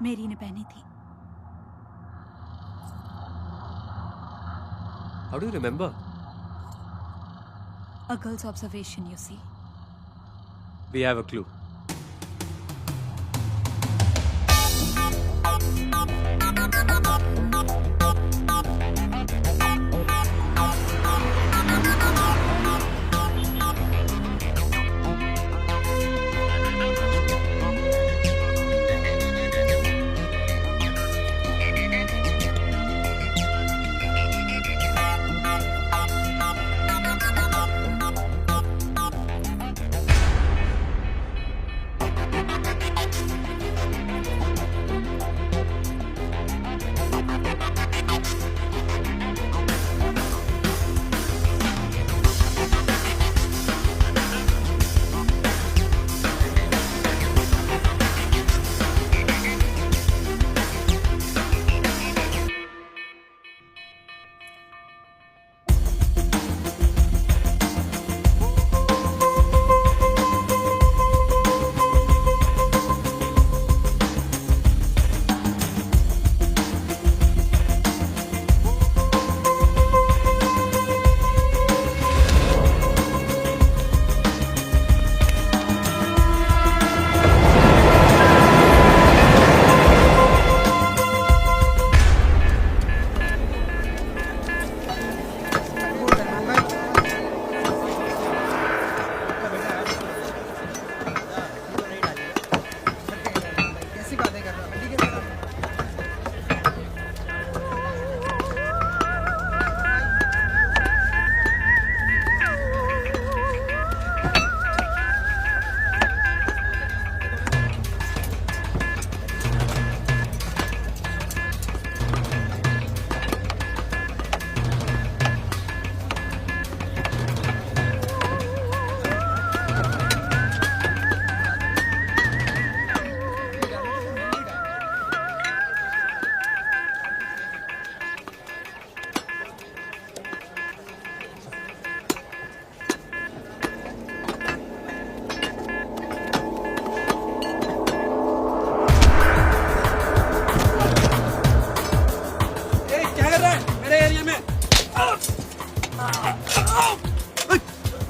Speaker 1: मेरी ने पहनी थी।
Speaker 6: How do you remember?
Speaker 1: A girl's observation, you see.
Speaker 6: We have a clue.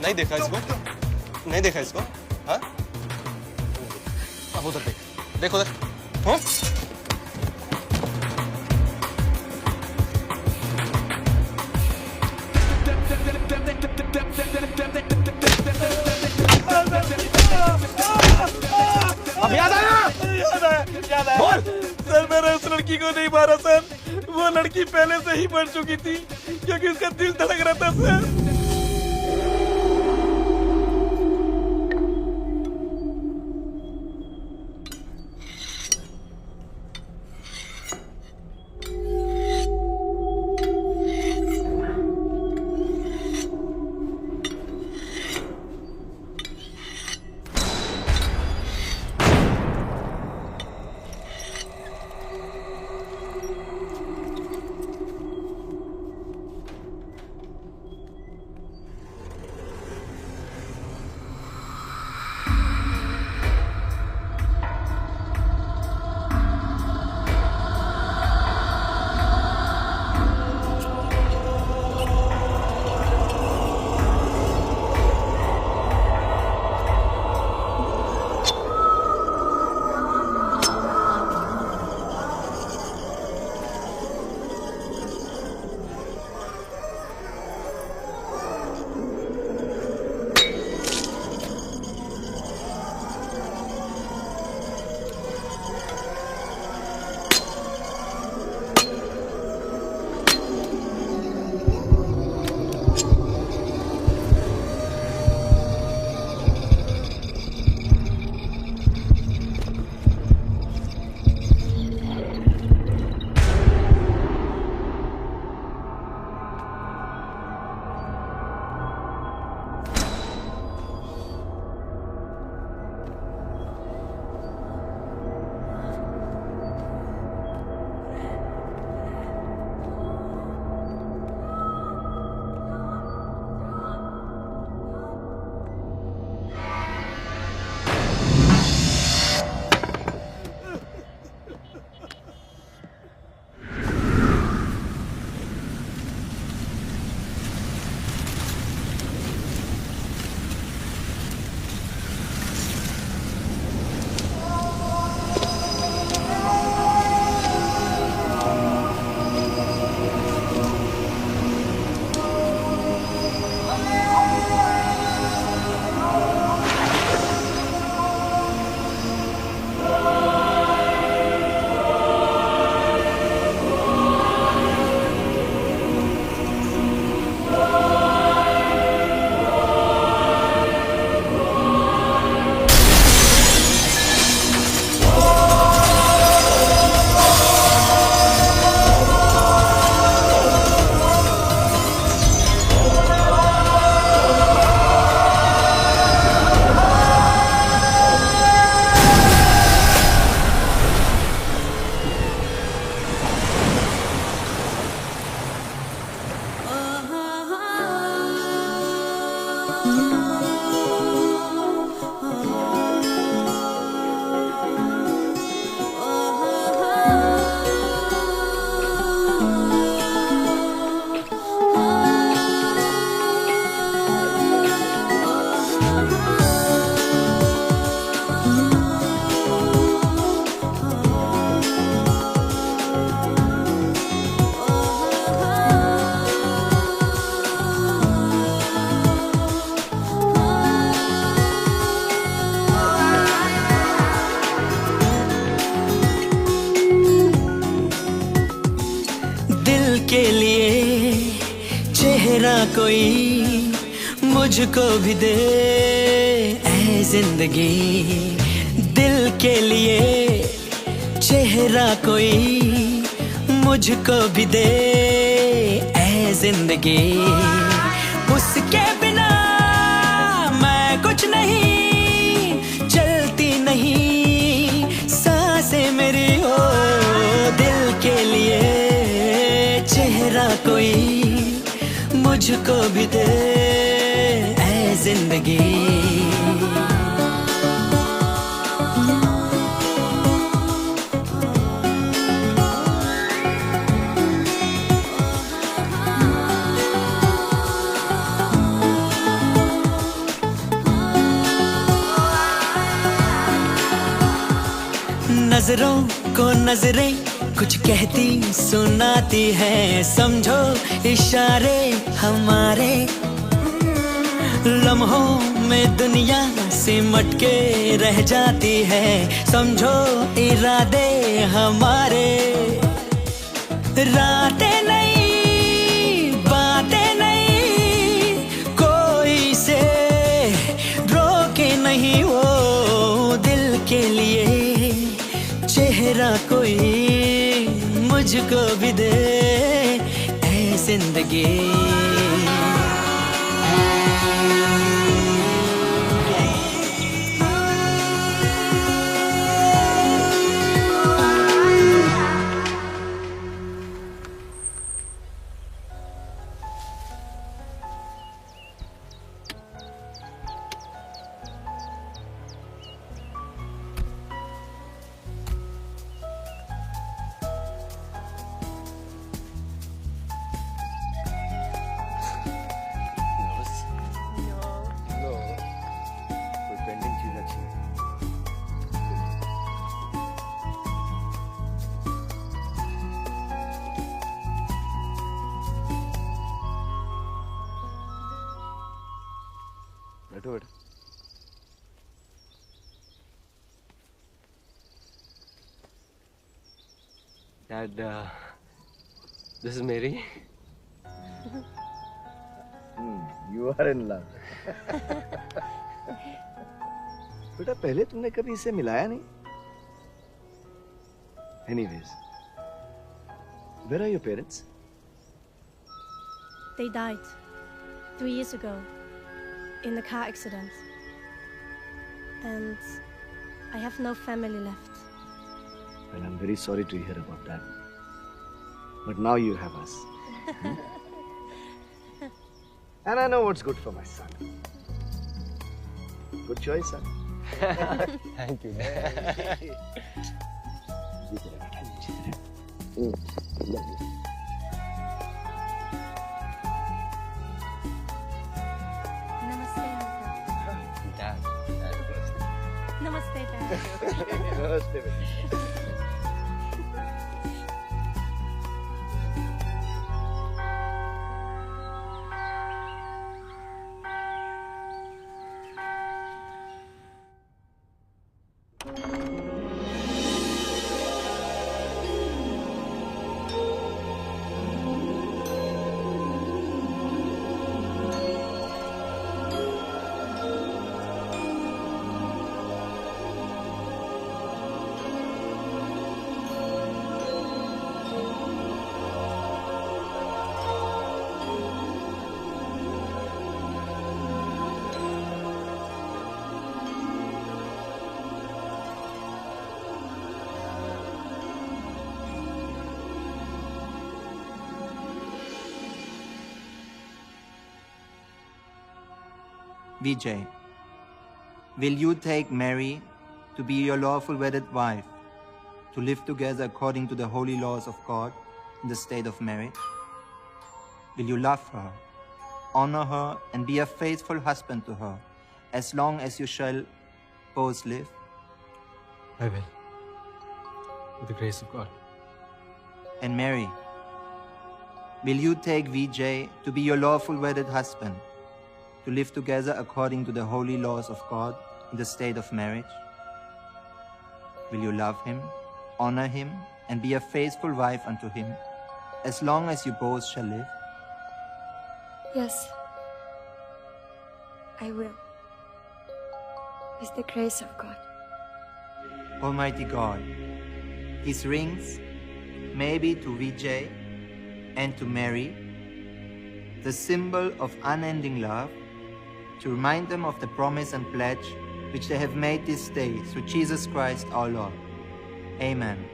Speaker 16: नहीं देखा इसको? नहीं देखा इसको? हाँ? अब उधर देख, देख उधर। हाँ?
Speaker 20: अब याद आया? याद आया। बोल। सर मैंने उस लड़की को नहीं मारा सर, वो लड़की पहले से ही मर चुकी थी क्योंकि उसका दिल धड़क रहा था सर।
Speaker 5: के लिए चेहरा कोई मुझको भी दे ऐ जिंदगी, दिल के लिए चेहरा कोई मुझको भी दे ऐ जिंदगी, उसके बिना मैं कुछ नहीं, चलती नहीं सांसें मेरी हो, दिल के लिए चेहरा कोई मुझको भी दे ऐ जिंदगी। नजरों को नजरें कुछ कहती सुनाती है, समझो इशारे हमारे, लम्हों में दुनिया सिमट के रह जाती है, समझो इरादे हमारे। रातें नहीं बातें नहीं, कोई से रोके नहीं वो दिल के लिए, चेहरा कोई मुझको भी दे ऐ जिंदगी।
Speaker 11: बैठो बैठो।
Speaker 10: Dad, this is Mary.
Speaker 11: You are in love. बेटा पहले तुमने कभी इसे मिलाया नहीं? Anyways, where are your parents?
Speaker 14: They died 3 years ago in a car accident. And I have no family left.
Speaker 11: Well, I'm very sorry to hear about that. But now you have us. And I know what's good for my son. Good choice, son.
Speaker 10: Thank you.
Speaker 11: Love you.
Speaker 14: Namaste, uncle.
Speaker 10: Dad.
Speaker 14: Namaste, Dad.
Speaker 11: Namaste, baby.
Speaker 21: Vijay, will you take Mary to be your lawful wedded wife, to live together according to the holy laws of God in the state of marriage? Will you love her, honor her, and be a faithful husband to her, as long as you shall both live?
Speaker 10: I will, with the grace of God.
Speaker 21: And Mary, will you take Vijay to be your lawful wedded husband, to live together according to the holy laws of God in the state of marriage? Will you love him, honor him, and be a faithful wife unto him, as long as you both shall live?
Speaker 1: Yes, I will. With the grace of God.
Speaker 21: Almighty God, these rings may be to Vijay and to Mary the symbol of unending love, to remind them of the promise and pledge which they have made this day through Jesus Christ our Lord. Amen.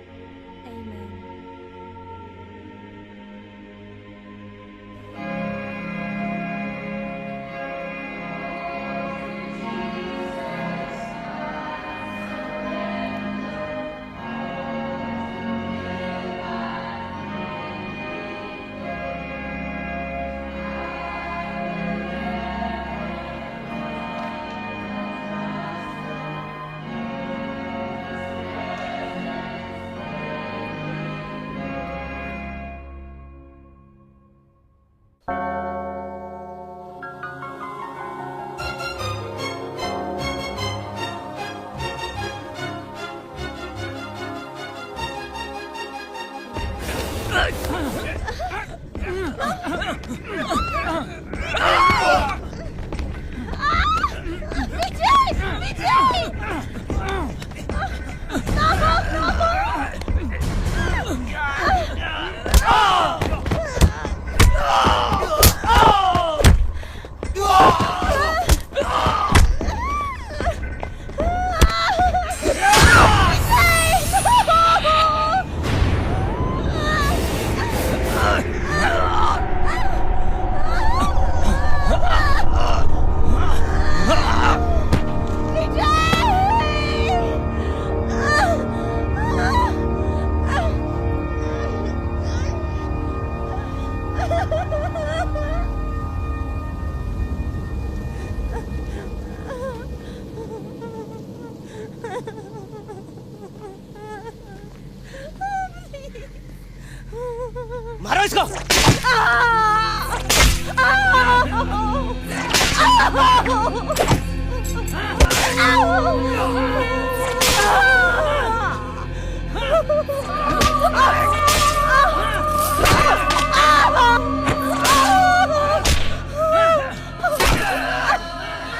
Speaker 3: मारो इसको।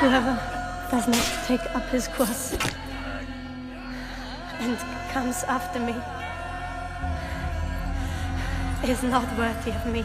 Speaker 14: Whoever does not take up his cross and comes after me is not worthy of me.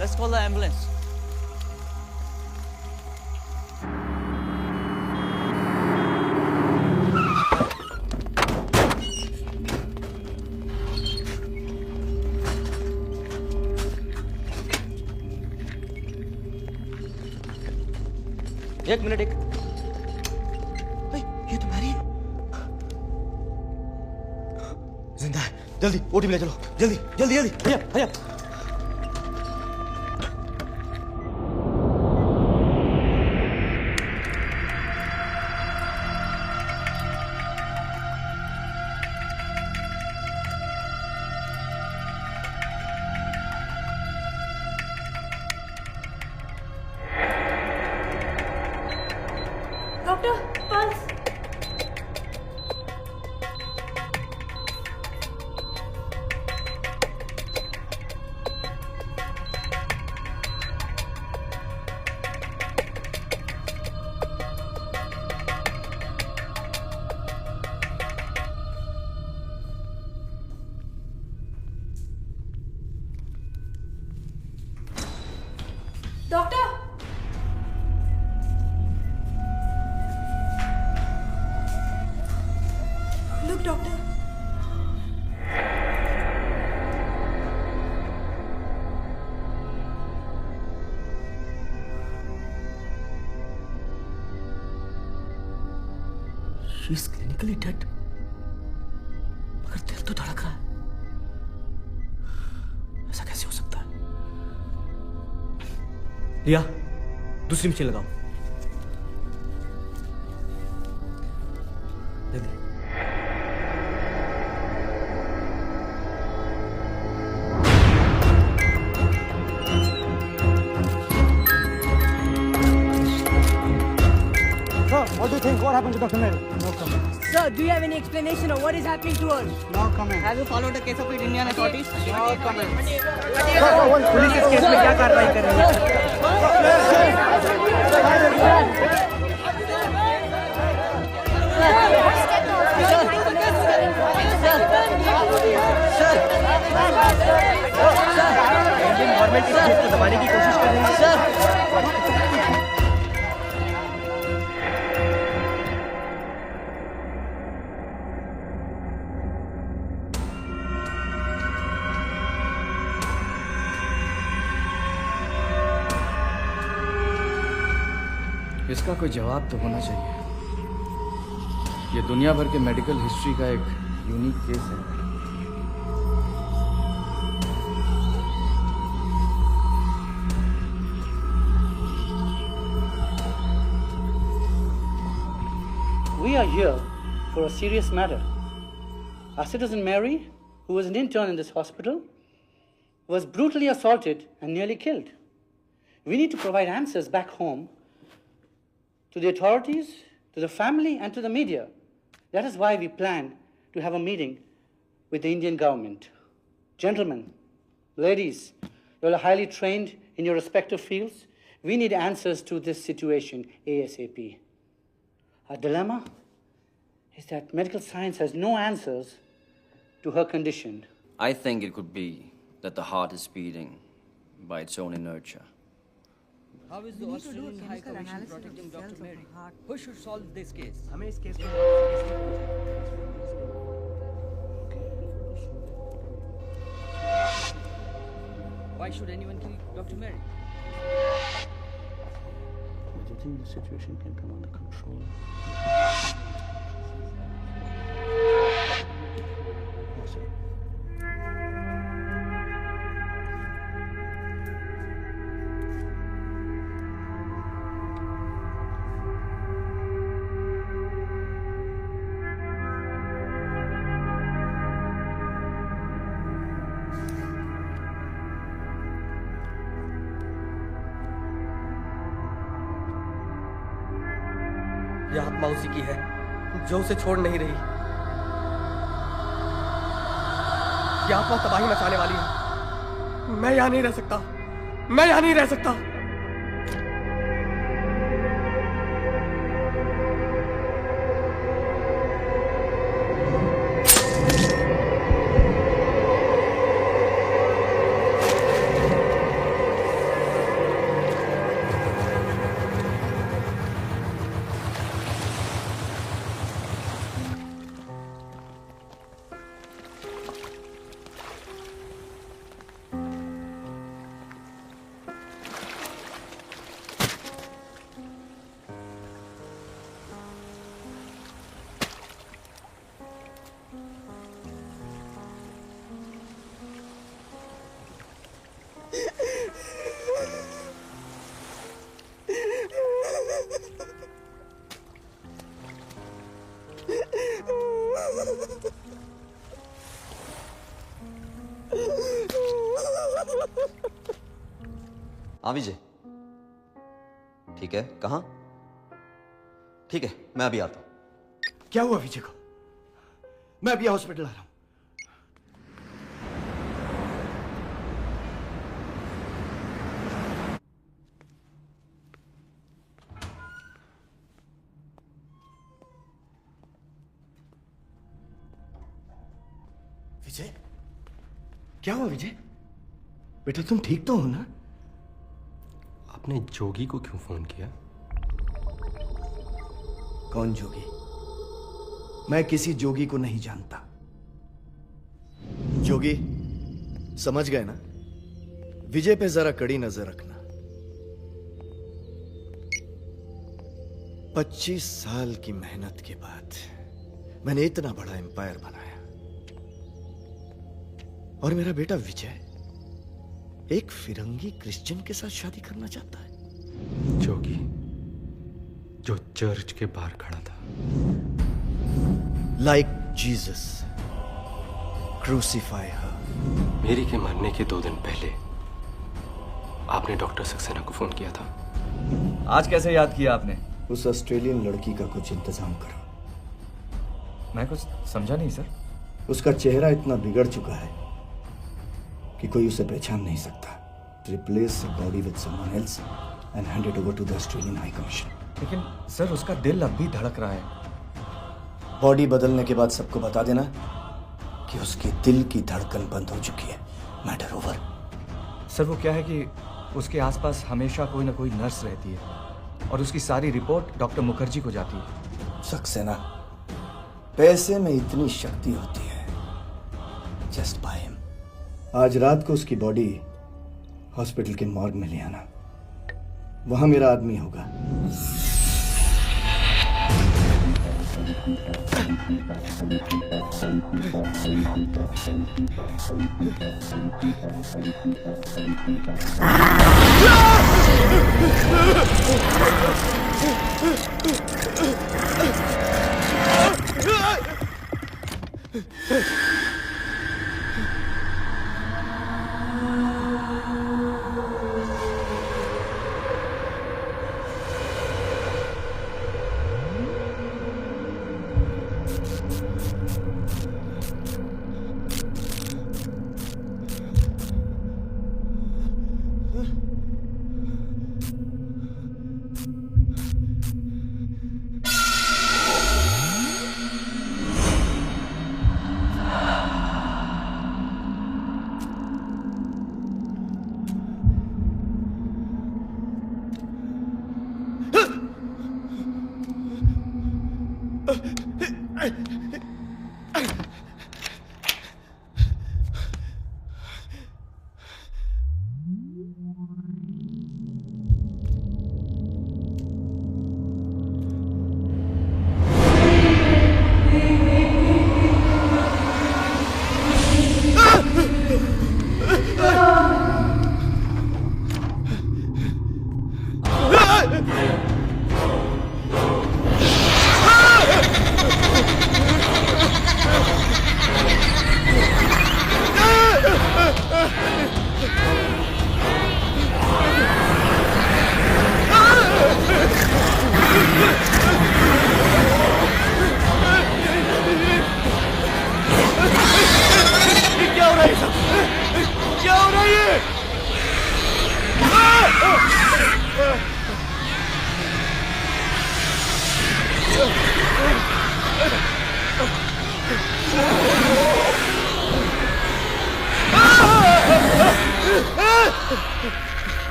Speaker 4: Let's call the ambulance.
Speaker 15: एक मिनट एक
Speaker 11: ये तो मैरी है। जिंदा है। जल्दी ओटी ले चलो। जल्दी जल्दी जल्दी। हरिया हरिया।
Speaker 14: Doctor, pulse. Doctor. Look, doctor.
Speaker 15: She is clinically dead. मगर दिल तो धड़क रहा है। ऐसा कैसे हो सकता है? रिया, दूसरी मशीन लगाओ। जल्दी।
Speaker 22: Sir, what do you think? What happened to Dr. Mary? No comment.
Speaker 23: Sir, do you have any explanation of what is happening to her?
Speaker 22: No comment.
Speaker 23: Have you followed the case of it Indian authorities?
Speaker 22: No comment.
Speaker 23: Police इस केस में क्या कार्रवाई कर रही है? गवर्नमेंट इस केस को दबाने की कोशिश कर रही है सर।
Speaker 11: इसका कोई जवाब तो होना चाहिए। ये दुनिया भर के मेडिकल हिस्ट्री का एक यूनिक केस है।
Speaker 23: We are here for a serious matter. Our citizen Mary, who was an intern in this hospital, was brutally assaulted and nearly killed. We need to provide answers back home to the authorities, to the family, and to the media. That is why we plan to have a meeting with the Indian government. Gentlemen, ladies, you all are highly trained in your respective fields. We need answers to this situation ASAP. Our dilemma is that medical science has no answers to her condition.
Speaker 9: I think it could be that the heart is beating by its own inertia.
Speaker 23: How is the Australian High Commission protecting Dr. Mary? Who should solve this case? हमें इस केस को Why should anyone kill Dr. Mary?
Speaker 20: But you think the situation can come under control? No, sir.
Speaker 10: यह आत्मा उसी की है जो उसे छोड़ नहीं रही। यह आत्मा तबाही मचाने वाली है। मैं यहां नहीं रह सकता, मैं यहां नहीं रह सकता।
Speaker 12: हाँ विजय, ठीक है, कहाँ? ठीक है, मैं अभी आता हूं।
Speaker 11: क्या हुआ विजय को? मैं अभी हॉस्पिटल आ रहा हूं। विजय, क्या हुआ विजय? बेटा तुम ठीक तो हो ना?
Speaker 10: आपने जोगी को क्यों फोन किया?
Speaker 11: कौन जोगी? मैं किसी जोगी को नहीं जानता। जोगी, समझ गए ना? विजय पे जरा कड़ी नजर रखना। 25 साल की मेहनत के बाद मैंने इतना बड़ा एम्पायर बनाया, और मेरा बेटा विजय एक फिरंगी क्रिश्चियन के साथ शादी करना चाहता है।
Speaker 10: जोगी जो चर्च के बाहर खड़ा था,
Speaker 11: लाइक जीसस, क्रूसीफाई हर।
Speaker 10: मेरी के मरने के 2 दिन पहले आपने डॉक्टर सक्सेना को फोन किया था।
Speaker 12: आज कैसे याद किया आपने?
Speaker 11: उस ऑस्ट्रेलियन लड़की का कुछ इंतजाम करो।
Speaker 12: मैं कुछ समझा नहीं सर।
Speaker 11: उसका चेहरा इतना बिगड़ चुका है कि कोई उसे पहचान नहीं सकता। Replace the body with someone else and hand it over to the Australian High Commission.
Speaker 12: लेकिन सर उसका दिल अब भी धड़क रहा है।
Speaker 11: बॉडी बदलने के बाद सबको बता देना कि उसके दिल की धड़कन बंद हो चुकी है। Matter over.
Speaker 12: सर वो क्या है कि उसके आसपास हमेशा कोई ना कोई नर्स रहती है और उसकी सारी रिपोर्ट डॉक्टर मुखर्जी को जाती है।
Speaker 11: सक्सेना, पैसे में इतनी शक्ति होती है। Just by him. आज रात को उसकी बॉडी हॉस्पिटल के मॉर्ग में ले आना, वहां मेरा आदमी होगा।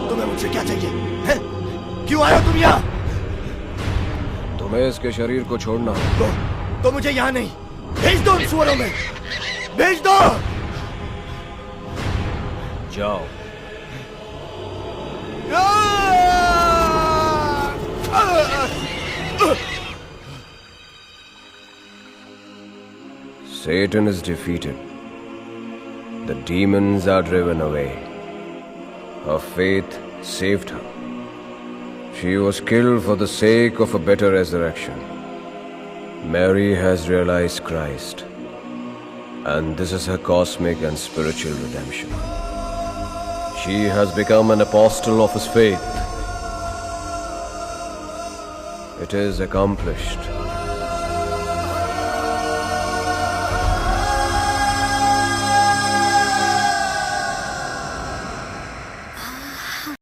Speaker 11: तुम्हें मुझसे क्या चाहिए है? क्यों आए हो तुम यहाँ?
Speaker 6: तुम्हें इसके शरीर को छोड़ना
Speaker 11: तो मुझे यहाँ नहीं, भेज दो उन सुअरों में, भेज दो।
Speaker 6: जाओ। Satan is defeated. The demons are driven away. Her faith saved her. She was killed for the sake of a better resurrection. Mary has realized Christ, and this is her cosmic and spiritual redemption. She has become an apostle of his faith.
Speaker 2: It is accomplished.